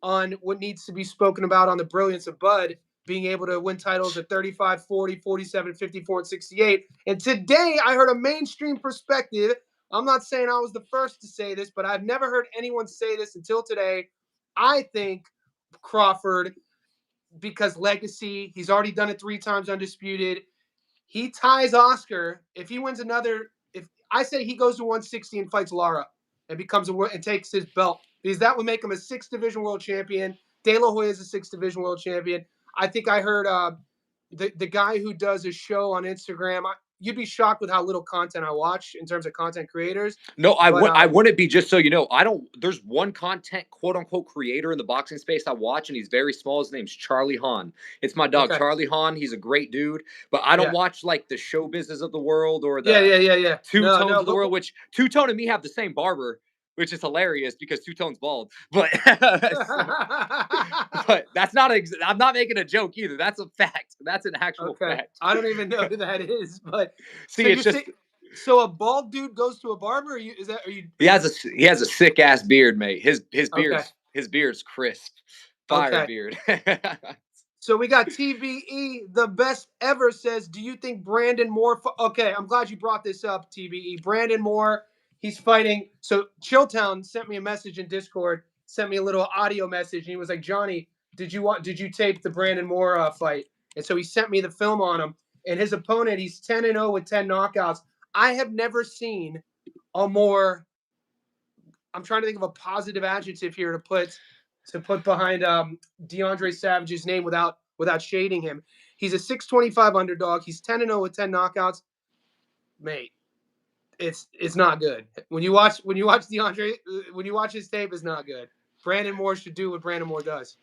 on what needs to be spoken about on the brilliance of Bud being able to win titles at 35, 40, 47, 54, and 68. And today I heard a mainstream perspective. I'm not saying I was the first to say this, but I've never heard anyone say this until today. I think Crawford, because legacy, he's already done it 3 times undisputed. He ties Oscar. If he wins another, if I say he goes to 160 and fights Lara and becomes and takes his belt, because that would make him a 6th division world champion. De La Hoya is a 6th division world champion. I think I heard the guy who does a show on Instagram. You'd be shocked with how little content I watch in terms of content creators. no, But I wouldn't be, just so you know. I don't. There's one content quote unquote creator in the boxing space I watch, and he's very small. His name's Charlie Hahn. It's my dog okay, Charlie Hahn. He's a great dude, but I don't yeah, watch like the show business of the world or yeah, the yeah, yeah, yeah. Two No, Tones no, of the but world. Which Two Tone and me have the same barber, which is hilarious because Two Tone's bald. But but that's not. I'm not making a joke either. That's a fact. That's an actual okay. fact. I don't even know who that is, but so See, you're it's saying, just so a bald dude goes to a barber? Or you is that are you he has a sick ass beard, mate. okay? His beard's crisp, fire Okay. beard. So we got TBE, the best ever says, do you think Brandon Moore? Okay, I'm glad you brought this up, TBE. Brandon Moore, he's fighting. So Chilltown sent me a message in Discord, sent me a little audio message, and he was like, Johnny, did you tape the Brandon Moore fight? And so he sent me the film on him. And his opponent, he's 10-0 with 10 knockouts. I have never seen a more. I'm trying to think of a positive adjective here to put behind DeAndre Savage's name without shading him. He's a 625 underdog. He's 10-0 with 10 knockouts. Mate, it's not good. When you watch DeAndre, when you watch his tape, it's not good. Brandon Moore should do what Brandon Moore does.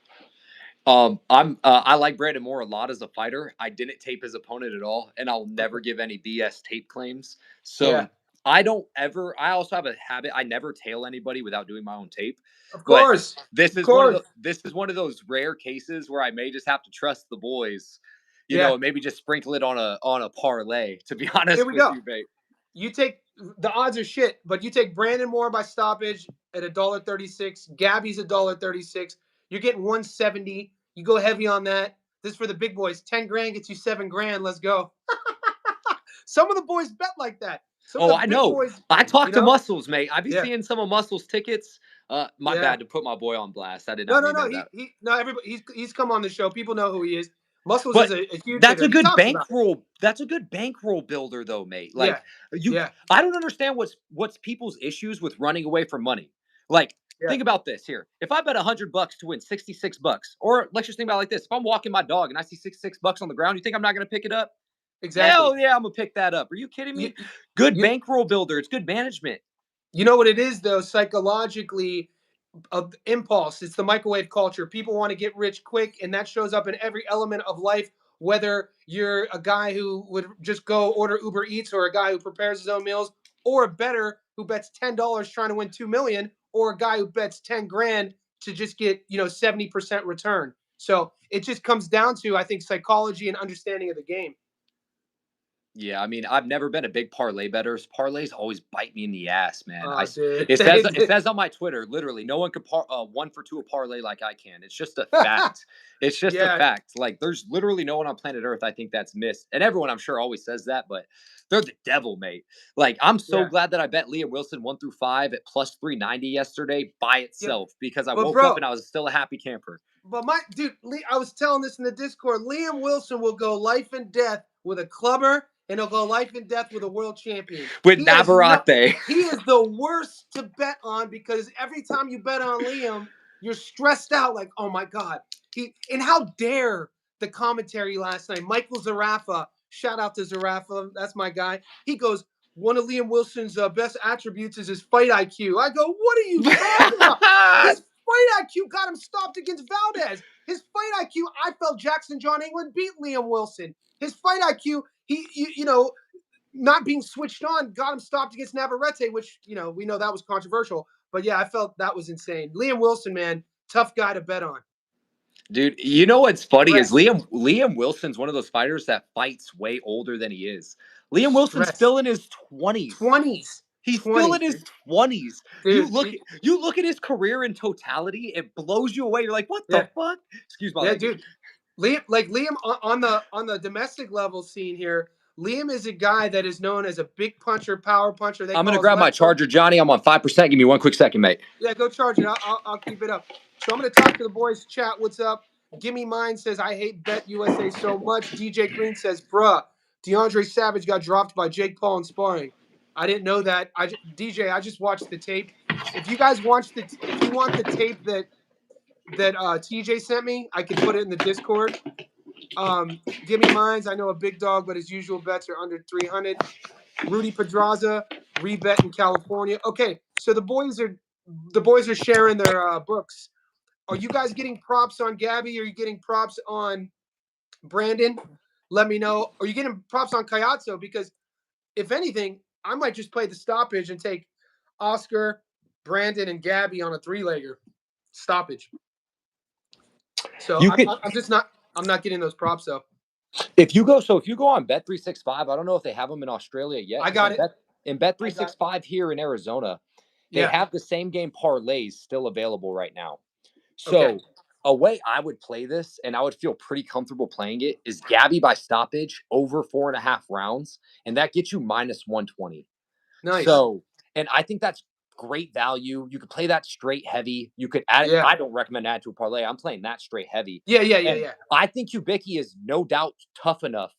I like Brandon Moore a lot as a fighter. I didn't tape his opponent at all, and I'll never give any BS tape claims. Yeah, So I don't ever. I also have a habit. I never tail anybody without doing my own tape. of But course, this of is one of course. those rare cases where I may just have to trust the boys, Yeah, and maybe just sprinkle it on a parlay. To be here honest we with go. you, mate. You take the odds are shit, but you take Brandon Moore by stoppage at $1.36. Gabby's $1.36. You're getting 170. You go heavy on that. This is for the big boys. 10 grand gets you 7 grand. Let's go. Some of the boys bet like that. Some of Oh, the I big know. boys, I you talked to know. Muscles, mate. I be Yeah, seeing some of Muscles tickets. My yeah. bad to put my boy on blast. I did No, not no, mean no. that. No. Everybody, he's come on the show. People know who he is. Muscles is But a huge that's hitter. a He good talks about it. bankroll. That's a good bankroll builder, though, mate. Yeah, Like you, yeah, I don't understand what's people's issues with running away from money. Like, yeah. think about this here. If I bet $100 to win $66, or let's just think about it like this: if I'm walking my dog and I see $66 on the ground, you think I'm not going to pick it up? Exactly. Hell yeah, I'm gonna pick that up. Are you kidding You, me? Good you, bankroll builder. It's good management. you know what it is though. Psychologically, of impulse. It's the microwave culture. People want to get rich quick, and that shows up in every element of life. Whether you're a guy who would just go order Uber Eats, or a guy who prepares his own meals, or a bettor who bets $10 trying to win 2 million, or a guy who bets 10 grand to just get 70% return. So it just comes down to, I think, psychology and understanding of the game. Yeah, I mean, I've never been a big parlay better. Parlays always bite me in the ass, man. Oh, dude. It says on my Twitter, literally, no one could 1 for 2 a parlay like I can. It's just a fact. It's just a Yeah, fact. Like, there's literally no one on planet Earth I think that's missed, and everyone I'm sure always says that, but they're the devil, mate. Like, I'm so yeah, glad that I bet Liam Wilson 1 through 5 at plus 390 yesterday by yeah. itself because I But woke up bro, and I was still a happy camper. But my dude, I was telling this in the Discord. Liam Wilson will go life and death with a clubber, and he'll go life and death with a world champion. With He has no. Navarrete. He is the worst to bet on because every time you bet on Liam, you're stressed out. Like, oh my god, and how dare the commentary last night? Michael Zarafa, shout out to Zarafa, that's my guy. He goes, one of Liam Wilson's best attributes is his fight IQ. I go, what are you talking about? His fight IQ got him stopped against Valdez. His fight IQ, I felt Jackson John England beat Liam Wilson. His fight IQ, not being switched on, got him stopped against Navarrete, which, we know that was controversial. But yeah, I felt that was insane. Liam Wilson, man, tough guy to bet on. Dude, you know what's funny is Stress. Liam Wilson's one of those fighters that fights way older than he is. Liam Wilson's Stress. still in his 20s. 20s. He's still in 20s, his dude. 20s. Dude, You look at his career in totality, it blows you away. You're like, what the yeah. fuck? Excuse my Yeah, language. dude. Liam on the domestic level scene here, Liam is a guy that is known as a big puncher, power puncher. They I'm gonna call his grab my left hook. charger, Johnny. I'm on 5%. Give me 1 quick second, mate. Yeah, go charge it. I'll keep it up. So I'm going to talk to the boys. Chat. What's up? Gimme Mine says I hate Bet USA so much. DJ Green says, bruh, DeAndre Savage got dropped by Jake Paul in sparring. I didn't know that. DJ, I just watched the tape. If you guys if you want the tape that TJ sent me, I can put it in the Discord. Gimme Mines. I know a big dog, but his usual bets are under 300. Rudy Pedraza, rebet in California. Okay, so the boys are sharing their books. Are you guys getting props on Gabby? Are you getting props on Brandon? Let me know. Are you getting props on Collazo? Because if anything, I might just play the stoppage and take Oscar, Brandon, and Gabby on a 3-legger stoppage. So You could I'm just not. I'm not getting those props though. if you go on Bet365, I don't know if they have them in Australia yet. I got it. In Bet365 here in Arizona, they Yeah. have the same game parlays still available right now. So Okay. a way I would play this, and I would feel pretty comfortable playing it, is Gabby by stoppage over 4.5 rounds, and that gets you minus 120. Nice. So, and I think that's great value. You could play that straight heavy. You could add it. Yeah. I don't recommend add to a parlay. I'm playing that straight heavy. And Yeah. I think Kubicki is no doubt tough enough.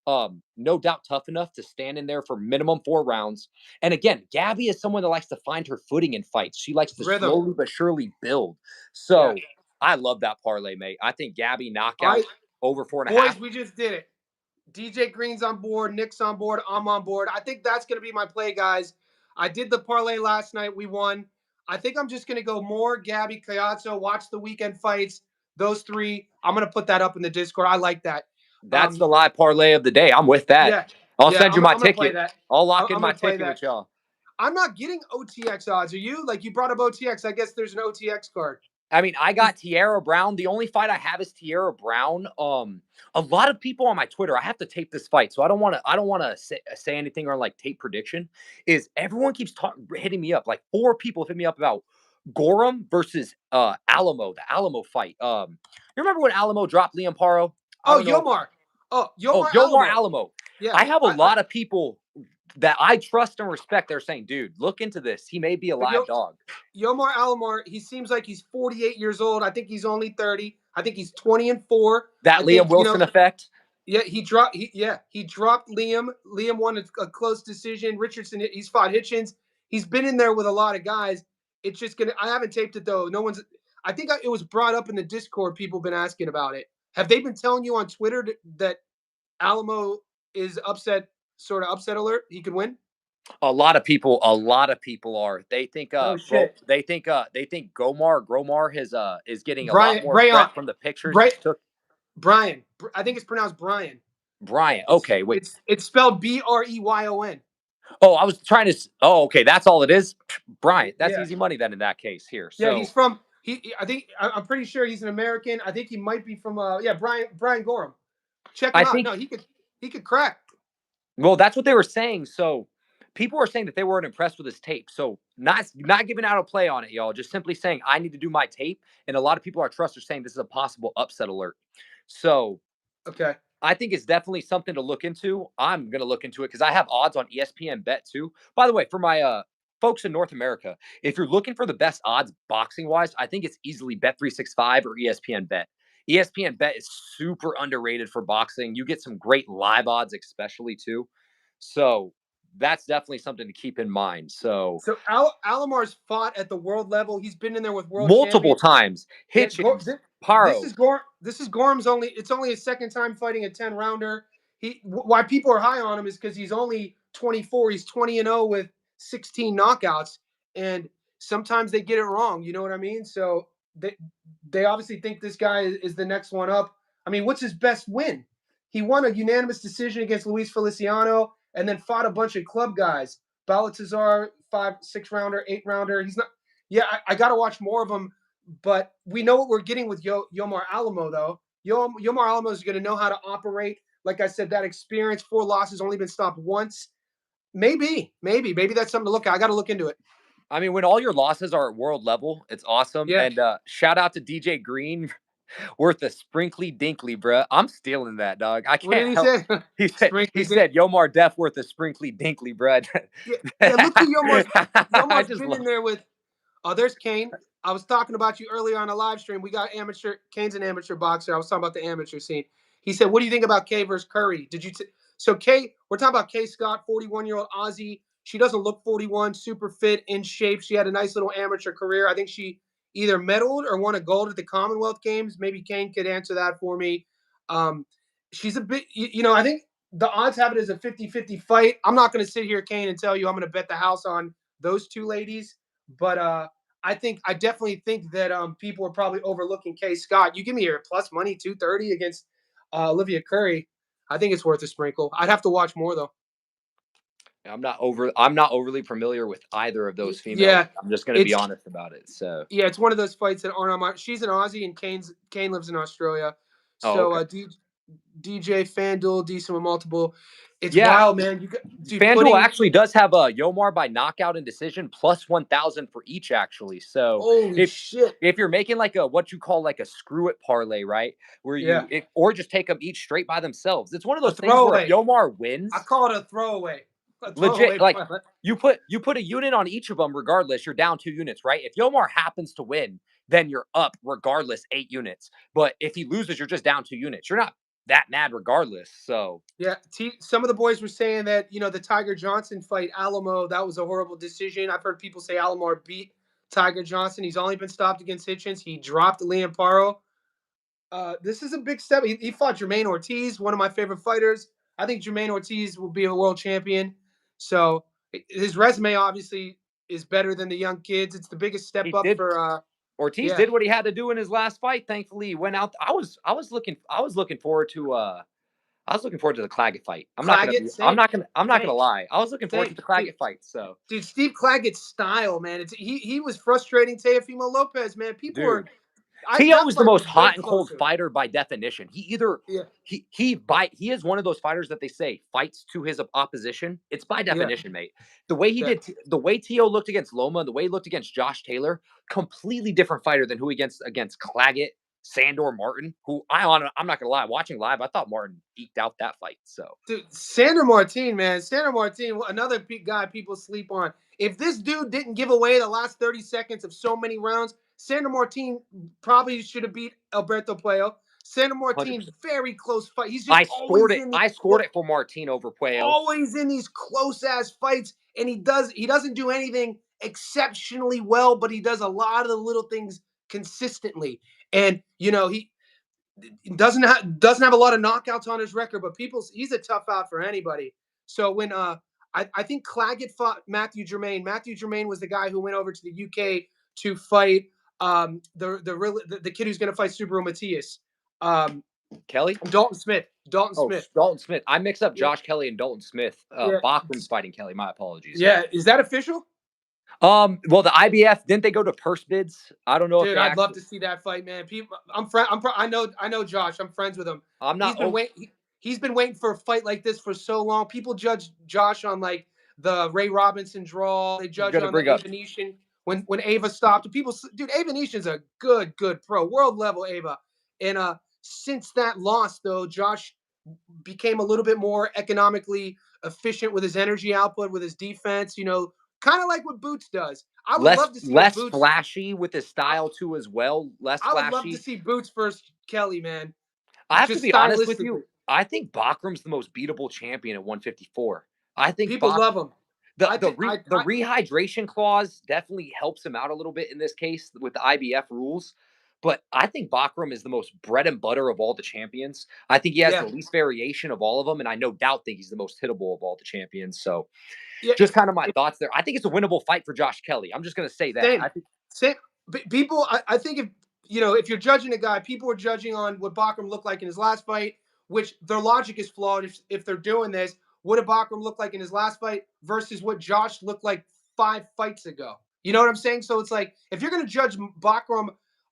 No doubt tough enough to stand in there for minimum 4 rounds. And again, Gabby is someone that likes to find her footing in fights. She likes to Rhythm. slowly but surely build. So I love that parlay, mate. I think Gabby knockout All right, over 4.5. boys, we just did it. DJ Green's on board. Nick's on board. I'm on board. I think that's going to be my play, guys. I did the parlay last night. We won. I think I'm just going to go more Gabby Collazo. Watch the weekend fights. Those three. I'm going to put that up in the Discord. I like that. That's the live parlay of the day. I'm with that. Yeah. I'll Yeah, send you my I'm going to play ticket. that. I'll lock in I'm my going to play ticket that. with y'all. I'm not getting OTX odds. Are you? Like, you brought up OTX. I guess there's an OTX card. I mean, I got Tiara Brown. The only fight I have is Tiara Brown. A lot of people on my Twitter, I have to tape this fight, so I don't want to say anything or like tape prediction. Is everyone keeps hitting me up? Like 4 people hit me up about Gorham versus Alamo, the Alamo fight. You remember when Alamo dropped Liam Parro? Oh, Yomar. Oh, Yomar Yomar Alamo. Alamo. Yeah. I have a lot of people that I trust and respect. They're saying, dude, look into this. He may be a But live dog. Yomar Alomar, he seems like he's 48 years old. I think he's only 30. I think he's 20-4. That I Liam think, Wilson effect. yeah, he dropped. He dropped Liam. Liam won a close decision. Richardson, he's fought Hitchens. He's been in there with a lot of guys. It's just gonna. I haven't taped it though. No one's. I think it was brought up in the Discord. People have been asking about it. Have they been telling you on Twitter that Alamo is upset? Sort of upset alert. He could win. A lot of people are. They think Oh shit. they think Gromar is getting a lot Brian more Brayon. prep from the pictures he Bri- took. Brian. I think it's pronounced Brian. Bryant. It's Okay, wait. it's spelled Breyon. Oh, I was trying to. Oh, okay. That's all it is. Bryant. That's Yeah. easy money then in that case here. Yeah, So he's from I think I'm pretty sure he's an American. I think he might be from Brian Gorham. Check him I out. think, No, he could crack. well, that's what they were saying. So people were saying that they weren't impressed with his tape. So not giving out a play on it, y'all. Just simply saying I need to do my tape. And a lot of people I trust are saying this is a possible upset alert. So Okay. I think it's definitely something to look into. I'm going to look into it because I have odds on ESPN Bet too. By the way, for my folks in North America, if you're looking for the best odds boxing wise, I think it's easily Bet365 or ESPN Bet. ESPN Bet is super underrated for boxing. You get some great live odds, especially too. So that's definitely something to keep in mind. So So Alamar's fought at the world level. He's been in there with world multiple champions. times, Yeah, Hitchens, Parro. This is Gorham's only. It's only his second time fighting a 10-rounder. Why people are high on him is because he's only 24. He's 20-0 with 16 knockouts, and sometimes they get it wrong. You know what I mean? So they obviously think this guy is the next one up. I mean, what's his best win? He won a unanimous decision against Luis Feliciano, and then fought a bunch of club guys. Baltazar, 5-6 rounder, 8-rounder. He's not. Yeah, I got to watch more of him. But we know what we're getting with Yomar Alamo, though. Yomar Alamo is going to know how to operate. Like I said, that experience, 4 losses, only been stopped once. Maybe that's something to look at. I got to look into it. I mean, when all your losses are at world level, it's awesome. Yeah. And shout out to DJ Green, worth a sprinkly dinkly, bruh. I'm stealing that, dog. I What did can't he help. say? He said Yomar Def worth a sprinkly dinkly, bruh. Yeah. Look who I Yomar's just been love. in there with. Oh, there's Kane. I was talking about you earlier on a live stream. We got Kane's an amateur boxer. I was talking about the amateur scene. He said, "What do you think about Kay versus Curry?" So Kay? We're talking about Kay Scott, 41-year-old Aussie. She doesn't look 41, super fit, in shape. She had a nice little amateur career. I think she either medaled or won a gold at the Commonwealth Games. Maybe Kane could answer that for me. She's a bit, I think the odds have it as a 50-50 fight. I'm not going to sit here, Kane, and tell you I'm going to bet the house on those two ladies. But I definitely think that people are probably overlooking Kay Scott. You give me your plus money 230 against Olivia Curry. I think it's worth a sprinkle. I'd have to watch more though. I'm not overly familiar with either of those females. Yeah, I'm just going to be honest about it. So it's one of those fights that aren't on my. She's an Aussie and Kane lives in Australia. So okay. DJ FanDuel, decent with multiple. It's Yeah. wild, man. FanDuel actually does have a Yomar by knockout and decision plus 1,000 for each, actually. So holy shit. If you're making like a what you call like a screw it parlay, right? Where or just take them each straight by themselves. It's one of those things where if Yomar wins, I call it a throwaway. Legit, like you put a unit on each of them regardless. You're down 2 units, right? If Yomar happens to win, then you're up regardless 8 units. But if he loses, you're just down 2 units. You're not that mad regardless. So yeah, some of the boys were saying that the Tiger Johnson fight, Alamo, that was a horrible decision. I've heard people say Alamo beat Tiger Johnson. He's only been stopped against Hitchens. He dropped Liam Parro. This is a big step. He fought Jermaine Ortiz, one of my favorite fighters. I think Jermaine Ortiz will be a world champion. So his resume obviously is better than the young kids. It's the biggest step up for Ortiz did what he had to do in his last fight. Thankfully, he went out. I was looking forward to the Claggett fight. I'm not gonna lie. I was looking forward to the Claggett fight. So, dude, Steve Claggett's style, man. He was frustrating Teofimo Lopez, man. People were. Tio is the most hot and cold fighter by definition. He either he is one of those fighters that they say fights to his opposition. It's by definition, mate. The way Tio looked against Loma, the way he looked against Josh Taylor, completely different fighter than who against Claggett, Sandor Martin, who I'm not gonna lie, watching live, I thought Martin eked out that fight. So Dude, Sandor Martin, man, Sandor Martin, another guy people sleep on. If this dude didn't give away the last 30 seconds of so many rounds, Sandor Martin probably should have beat Alberto Puello. Sandor Martin, 100%. very close fight. He's just I scored it for Martin over Puello. always in these close ass fights, and he doesn't do anything exceptionally well, but he does a lot of the little things consistently. And he doesn't have a lot of knockouts on his record, but he's a tough out for anybody. So when I think Claggett fought Matthew Germain. Matthew Germain was the guy who went over to the UK to fight the kid who's going to fight Subaru Matias. Kelly? Dalton Smith. Dalton Smith. I mix up Yeah. Josh Kelly and Dalton Smith. Yeah. Bachram's fighting Kelly. My apologies. Yeah, is that official? Well, the IBF, didn't they go to purse bids? I don't know if Dude, they I'd love to see that fight, man. I know Josh. I'm friends with him. I'm not. He's been waiting for a fight like this for so long. People judge Josh on like the Ray Robinson draw. They judge on the Ava Nation when Ava stopped. Dude, Ava Nation's a good pro, world level Ava. And since that loss, though, Josh became a little bit more economically efficient with his energy output, with his defense. Kind of like what Boots does. I would love to see less Boots, flashy with his style too as well. I would love to see Boots versus Kelly, man. I have to be honest with you. I think Bachram's the most beatable champion at 154. I think people love him. The rehydration clause definitely helps him out a little bit in this case with the IBF rules. But I think Bachram is the most bread and butter of all the champions. I think he has the least variation of all of them, and I no doubt think he's the most hittable of all the champions. So, just kind of my thoughts there. I think it's a winnable fight for Josh Kelly. I'm just going to say that. People, I think if you're judging a guy, people are judging on what Bachram looked like in his last fight, which their logic is flawed if they're doing this. What did Bachram look like in his last fight versus what Josh looked like 5 fights ago? You know what I'm saying? So it's like, if you're going to judge Bachram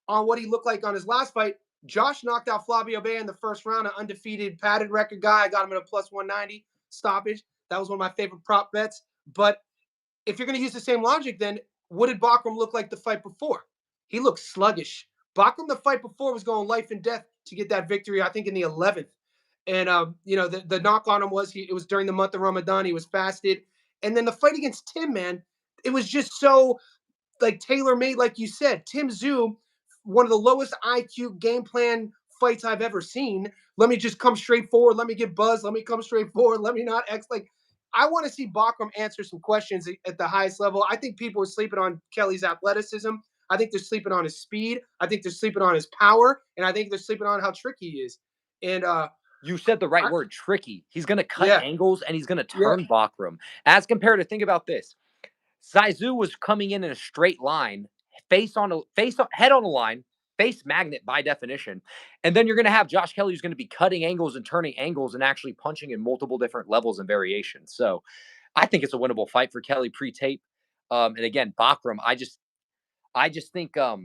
on what he looked like on his last fight, Josh knocked out Flavio Bay in the first round, an undefeated padded record guy. I got him at a plus 190 stoppage. That was one of my favorite prop bets. But if you're going to use the same logic, then what did Bachram look like the fight before? He looked sluggish. Bachram, the fight before, was going life and death to get that victory, I think, in the 11th. And, the knock on him was it was during the month of Ramadan. He was fasted. And then the fight against Tim, man, it was just so, like, tailor-made, like you said. Tim Tszyu, one of the lowest IQ game plan fights I've ever seen. Let me just come straight forward. Let me get buzzed. Let me come straight forward. Let me not I want to see Bachram answer some questions at the highest level. I think people are sleeping on Kelly's athleticism. I think they're sleeping on his speed. I think they're sleeping on his power. And I think they're sleeping on how tricky he is. And you said the right word, tricky. He's going to cut angles and he's going to turn Bachram. As compared to, think about this. Tszyu was coming in a straight line, head on the line, face magnet by definition. And then you're going to have Josh Kelly who's going to be cutting angles and turning angles and actually punching in multiple different levels and variations. So I think it's a winnable fight for Kelly pre-tape. And again, Bachram, I just think I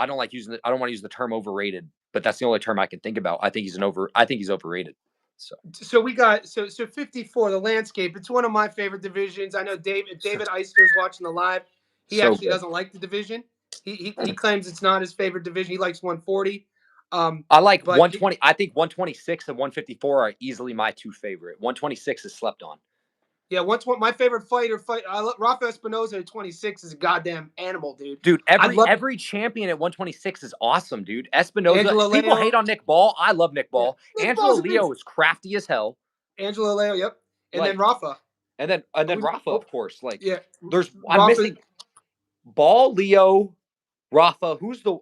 don't want to use the term overrated, but that's the only term I can think about. I think he's overrated. So we got 54, the landscape. It's one of my favorite divisions. I know David Eister's watching the live. He actually doesn't like the division. He claims it's not his favorite division. He likes 140. I like 120. I think 126 and 154 are easily my 2 favorite. 126 is slept on. Yeah, my favorite fighter. Rafa Espinoza at 26 is a goddamn animal, dude. Dude, every champion at 126 is awesome, dude. Espinoza. People hate on Nick Ball. I love Nick Ball. Yeah. Angelo Leo is crafty as hell. Angelo Leo, yep. And then Rafa. And then Rafa, of course. I'm missing Ball, Leo, Rafa. Who's the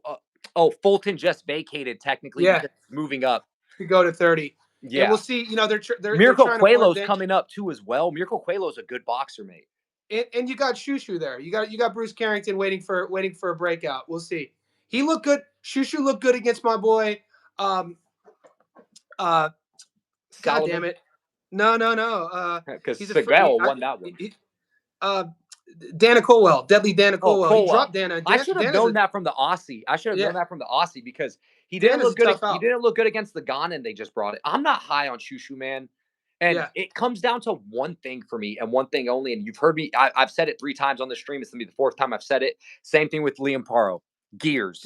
Fulton just vacated technically. Yeah, moving up to go to 30. Yeah, and we'll see. They're Mirko Coelho's coming up too as well. Mirko Coelho's a good boxer, mate. And you got Shushu there. You got Bruce Carrington waiting for a breakout. We'll see. He looked good. Shushu looked good against my boy. God damn it! No. Because Segal won that one. Dana Colwell, deadly Dana Colwell. He dropped Dana. I should have known that from the Aussie. Because he didn't look good. He didn't look good against the Ghanan they just brought it. I'm not high on Shushu, man. And it comes down to one thing for me and one thing only. And you've heard me. I've said it 3 times on the stream. It's going to be the 4th time I've said it. Same thing with Liam Parro. Gears.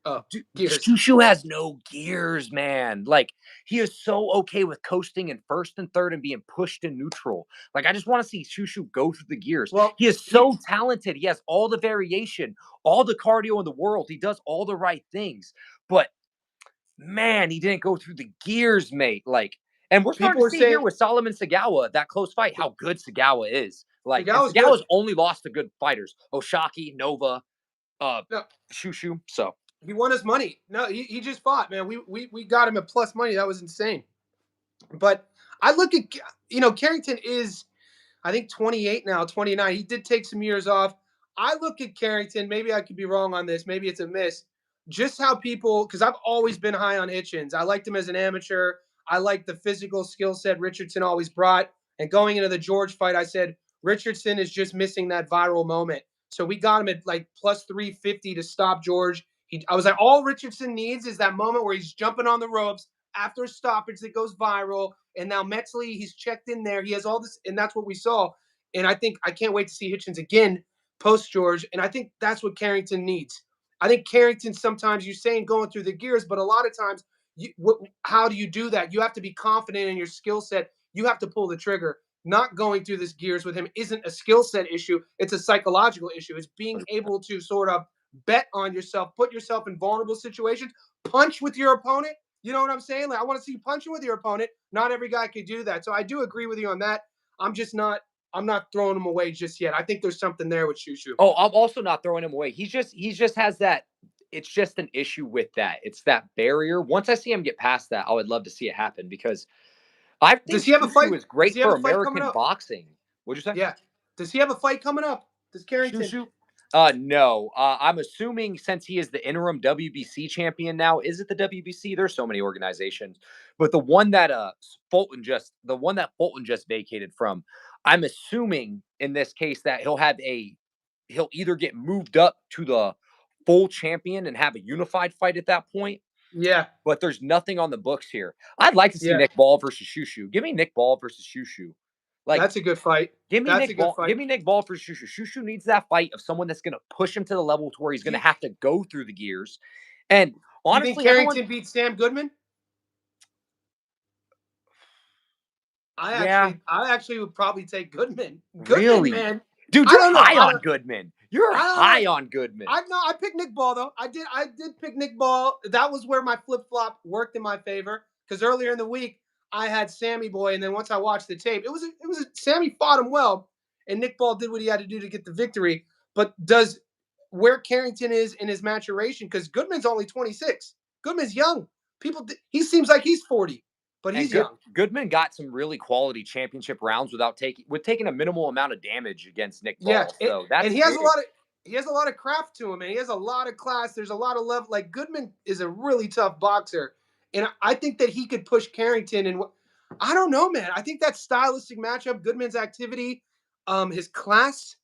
Oh, Dude, gears. Shushu has no gears, man. Like, he is so okay with coasting in first and third and being pushed in neutral. Like, I just want to see Shushu go through the gears. Well, He is so talented. He has all the variation, all the cardio in the world. He does all the right things. But man, he didn't go through the gears, mate. Like, and we're starting people to were see here saying with Solomon Sagawa, that close fight, how good Sagawa is. Like, and Seagal's good. Sagawa's only lost to good fighters. Oshaki, Nova, uh, No, Shushu. So he won his money. No, he just fought, man. We got him at plus money. That was insane. But I look at Carrington is I think 28 now, 29. He did take some years off. I look at Carrington. Maybe I could be wrong on this. Maybe it's a miss. Just how people, because I've always been high on Hitchens. I liked him as an amateur. I liked the physical skill set Richardson always brought. And going into the George fight, I said Richardson is just missing that viral moment. So we got him at like plus 350 to stop George. I was like, all Richardson needs is that moment where he's jumping on the ropes after a stoppage that goes viral. And now mentally, he's checked in there. He has all this, and that's what we saw. And I can't wait to see Hitchens again post George. And I think that's what Carrington needs. I think Carrington sometimes you're saying going through the gears, but a lot of times, how do you do that? You have to be confident in your skill set. You have to pull the trigger. Not going through this gears with him isn't a skill set issue. It's a psychological issue. It's being able to sort of bet on yourself, put yourself in vulnerable situations, punch with your opponent. You know what I'm saying? Like I want to see you punching with your opponent. Not every guy could do that. So I do agree with you on that. I'm not throwing him away just yet. I think there's something there with Shushu. oh, I'm also not throwing him away. He just has that. It's just an issue with that. It's that barrier. Once I see him get past that, I would love to see it happen because I Does think he have a fight? Shushu is Does great he have for a fight coming American up? boxing. What'd you say? Yeah. Does he have a fight coming up? Does Carrington? Shushu? No. I'm assuming since he is the interim WBC champion now, is it the WBC? There's so many organizations, but the one that Fulton just vacated from, I'm assuming in this case that he'll either get moved up to the full champion and have a unified fight at that point. Yeah. But there's nothing on the books here. I'd like to see Yeah. Nick Ball versus Shushu. Give me Nick Ball versus Shushu. Like, That's a good fight. give me That's a Nick good Ball. Give fight. me Nick Ball for Shushu. Shushu needs that fight of someone that's going to push him to the level to where he's going to You, have to go through the gears. And you think honestly, everyone, Carrington beats Sam Goodman? yeah, I actually would probably take Goodman. Goodman, really, man. dude, I you're don't know. high on Goodman. You're I don't know. high on Goodman. I picked Nick Ball though. I did pick Nick Ball. That was where my flip flop worked in my favor because earlier in the week I had Sammy Boy, and then once I watched the tape, Sammy fought him well, and Nick Ball did what he had to do to get the victory. But does where Carrington is in his maturation? Because Goodman's only 26. Goodman's young. He seems like he's 40, but And he's young. Goodman got some really quality championship rounds with taking a minimal amount of damage against Nick Yeah, Ball. So and that's big. he has a lot of craft to him, and he has a lot of class. There's a lot of level. Like Goodman is a really tough boxer, and I think that he could push Carrington. And I don't know, man. I think that stylistic matchup, Goodman's activity, his class.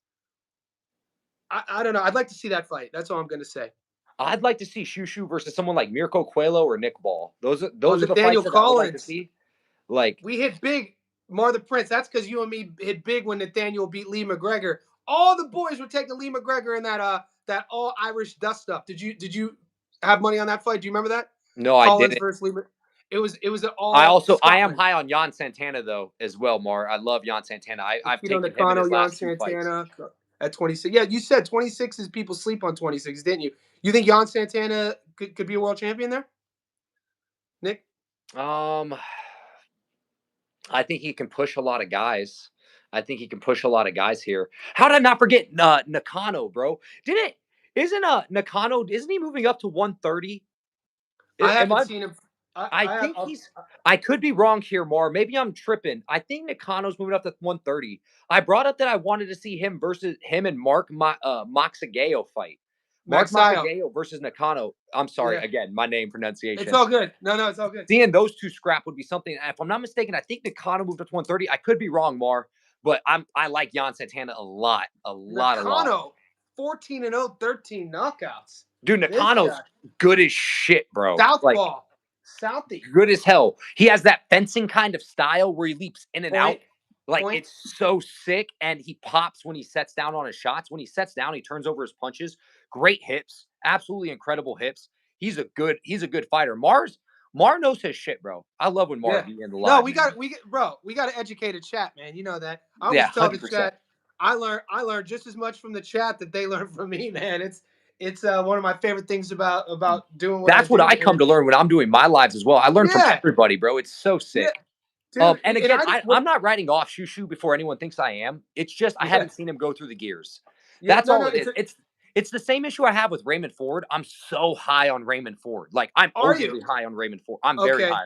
I don't know. I'd like to see that fight. That's all I'm going to say. I'd like to see Shushu versus someone like Mirko Coelho or Nick Ball. Those Oh, are the fights Nathaniel that I would like to Collins. see. Like, We hit big, Mar the Prince. That's because you and me hit big when Nathaniel beat Lee McGregor. All the boys were taking Lee McGregor in that all Irish dust up. Did you have money on that fight? Do you remember that? no, I Collins didn't. versus Lee. It was all I am Scotland. high on Jan Santana though as well, Mar. I love Jan Santana. I've Tito taken him in Nakano, his Jan last two fights. Santana at 26. Yeah, you said 26 is people sleep on 26, didn't you? You think Jan Santana could be a world champion there, Nick? Um, I think he can push a lot of guys. I think he can push a lot of guys here. How did I not forget Nakano, bro? Didn't isn't Nakano? Isn't he moving up to 130? I Am haven't I? seen him. I I have. think he's. I could be wrong here, Mar. Maybe I'm tripping. I think Nakano's moving up to 130. I brought up that I wanted to see him and Moxageo fight. Mark Maxio. Moxageo versus Nakano. I'm sorry, Yeah, again, my name it's pronunciation. all good. No, it's all good. Seeing those two scrap would be something. If I'm not mistaken, I think Nakano moved up to 130. I could be wrong, Mar, but I like Jan Santana a lot, a lot, a lot. Nakano, 14-0, 13 knockouts. Dude, This Nakano's guy, good as shit, bro. Like, Southpaw, Southie, good as hell. He has that fencing kind of style where he leaps in and out. point, Like, point. it's so sick. And he pops when he sets down on his shots. When he sets down, he turns over his punches. Great hips. Absolutely incredible hips. He's a good fighter. Mar knows his shit, bro. I love when Mar Yeah. be in the No, live, man. we got to educate a chat, man. You know that. I Yeah, always tell the 100%. chat, I learn just as much from the chat that they learn from me, man. It's one of my favorite things about doing what I That's what do, I come man. to learn when I'm doing my lives as well. I learn from Yeah. everybody, bro. It's so Yeah. sick. Dude, And and again, I I'm not writing off Shushu before anyone thinks I am. It's just I yeah. haven't seen him go through the gears. Yeah, That's no, all no, it is. It's the same issue I have with Raymond Ford. I'm so high on Raymond Ford. Like I'm are you? overly high on Raymond Ford. I'm very Okay. high.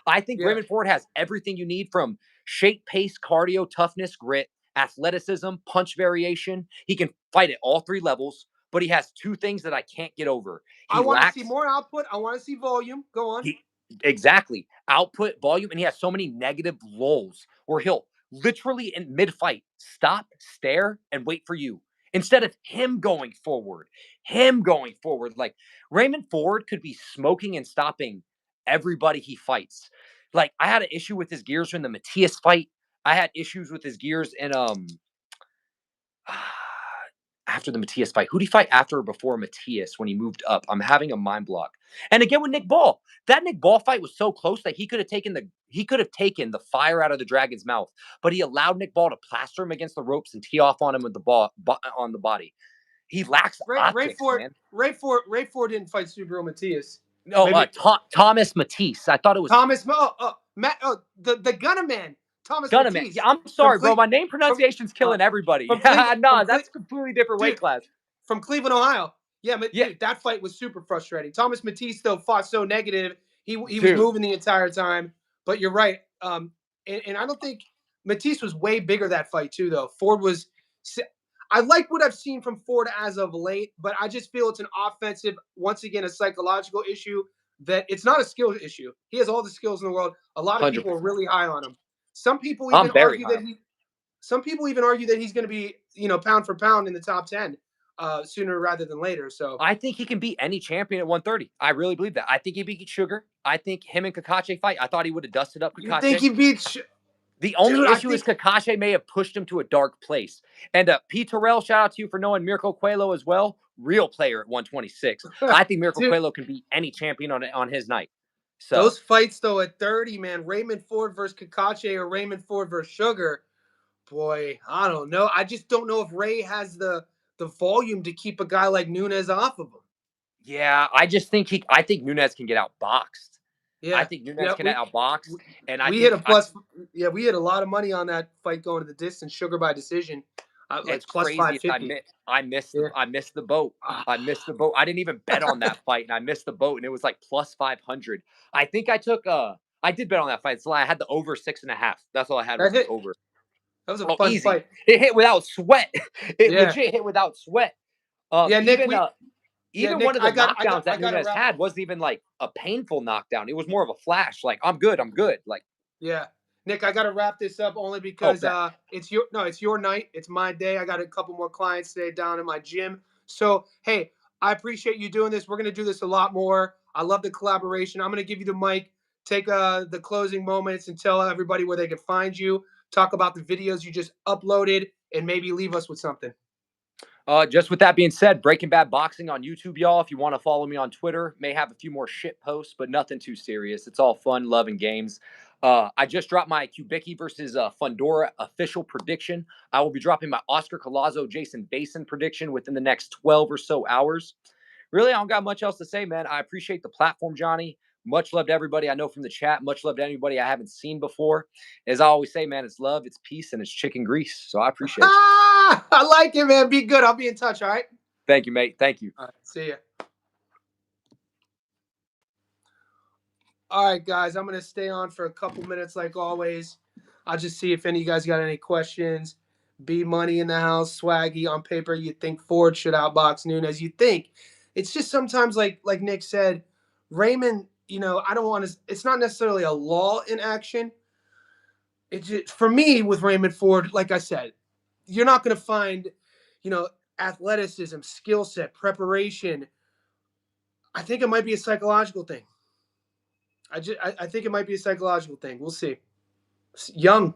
I think Yeah. Raymond Ford has everything you need from shape, pace, cardio, toughness, grit, athleticism, punch variation. He can fight at all three levels, but he has two things that I can't get over. I He want to see lacks more output. I want to see volume. Go on. he exactly output volume, and he has so many negative lulls where he'll literally in mid fight stop, stare, and wait for you instead of him going forward. Him going forward, like Raymond Ford could be smoking and stopping everybody he fights. Like I had an issue with his gears in the Matthias fight. I had issues with his gears in after the Matthias fight. Who did he fight after or before Matthias when he moved up? I'm having a mind block. And again with Nick Ball, that Nick Ball fight was so close that he could have taken the fire out of the dragon's mouth, but he allowed Nick Ball to plaster him against the ropes and tee off on him with the ball on the body. He lacks optics, man. Ray Ford didn't fight Subriel Matias. No, Maybe Thomas Matisse. I thought it was Thomas. Matt. Oh, the Gunner Man. Thomas Gunnaman. Yeah, Matisse I'm from sorry, bro. My name from pronunciation's uh, killing everybody. from Cleveland. Nah, that's a completely different weight Dude, class. from Cleveland, Ohio. Yeah, but Yeah, dude, that fight was super frustrating. Thomas Matisse though fought so negative. He was dude. moving the entire time. But you're right. And I don't think Matisse was way bigger that fight too though. Ford was. I like what I've seen from Ford as of late, but I just feel it's an offensive, once again, a psychological issue that it's not a skill issue. He has all the skills in the world. A lot of people are 100%. really high on him. Some people I'm even very argue high. that he some people even argue that he's going to be, pound for pound in the top 10 sooner rather than later. So I think he can beat any champion at 130. I really believe that. I think he beat Sugar. I think him and Kakache fight. I thought he would have dusted up you think Kakache. he beats, The only dude? I issue is think, Kakache may have pushed him to a dark place. And Pete Terrell, shout out to you for knowing Mirko Coelho as well. Real player at 126. I think Mirko dude, Coelho can beat any champion on his night. So those fights though at 30, man, Raymond Ford versus Kakache or Raymond Ford versus Sugar, boy, I don't know. I just don't know if Ray has the volume to keep a guy like Nunes off of him. yeah, I think Nunes can get outboxed. I Yeah, think Nunes yeah, can get outboxed. And I we hit think a plus. Yeah, we hit a lot of money on that fight going to the distance. Sugar by decision, like it's plus crazy. 550. Yeah. I missed the boat. I missed the boat. I didn't even bet on that fight, and I missed the boat, and it was like plus 500. I think I did bet on that fight. So I had the over 6.5. That's all I had was That the hit. over. That was a Oh, fun easy. fight. It hit without sweat. It Yeah. legit hit without sweat. Yeah, Nick. Even Yeah, even Nick. one of the knockdowns I that got to Nunes wrap. had wasn't even like a painful knockdown. It was more of a flash. Like I'm good. I'm good. Like Yeah, Nick. I got to wrap this up only oh, because bet. it's your night. It's my day. I got a couple more clients today down in my gym. So hey, I appreciate you doing this. We're gonna do this a lot more. I love the collaboration. I'm gonna give you the mic. Take the closing moments and tell everybody where they can find you. Talk about the videos you just uploaded and maybe leave us with something. Just with that being said, Breaking Bad Boxing on YouTube, y'all. If you want to follow me on Twitter, may have a few more shit posts, but nothing too serious. It's all fun, love, and games. I just dropped my Kubicki versus Fondora official prediction. I will be dropping my Oscar Collazo, Jason Basin prediction within the next 12 or so hours. Really, I don't got much else to say, man. I appreciate the platform, Johnny. Much love to everybody I know from the chat. Much love to anybody I haven't seen before. As I always say, man, it's love, it's peace, and it's chicken grease. So I appreciate you. I like it, man. Be good. I'll be in touch. All right. Thank you, mate. Thank you. All right. See ya. All right, guys. I'm gonna stay on for a couple minutes, like always. I'll just see if any of you guys got any questions. B Money in the house, Swaggy on paper. You think Ford should outbox Nunes? You think it's just sometimes like Nick said, Raymond. I don't want to. It's not necessarily a law in action. It's just, for me with Raymond Ford. Like I said, you're not gonna find, you know, athleticism, skill set, preparation. I think it might be a psychological thing. I think it might be a psychological thing. We'll see. Young.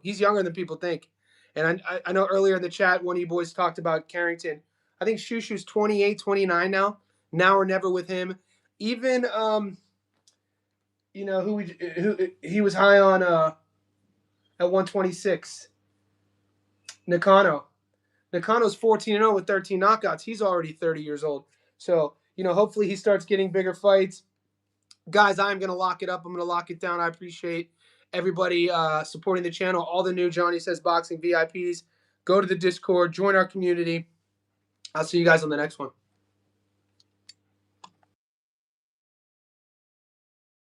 He's younger than people think. And I know earlier in the chat, one of you boys talked about Carrington. I think Shushu's 28, 29 now. Now or never with him. even who he was high on at 126. Nakano. Nakano's 14-0 with 13 knockouts. He's already 30 years old. So, hopefully he starts getting bigger fights. Guys, I'm going to lock it up. I'm going to lock it down. I appreciate everybody supporting the channel. All the new Johnny Says Boxing VIPs. Go to the Discord. Join our community. I'll see you guys on the next one.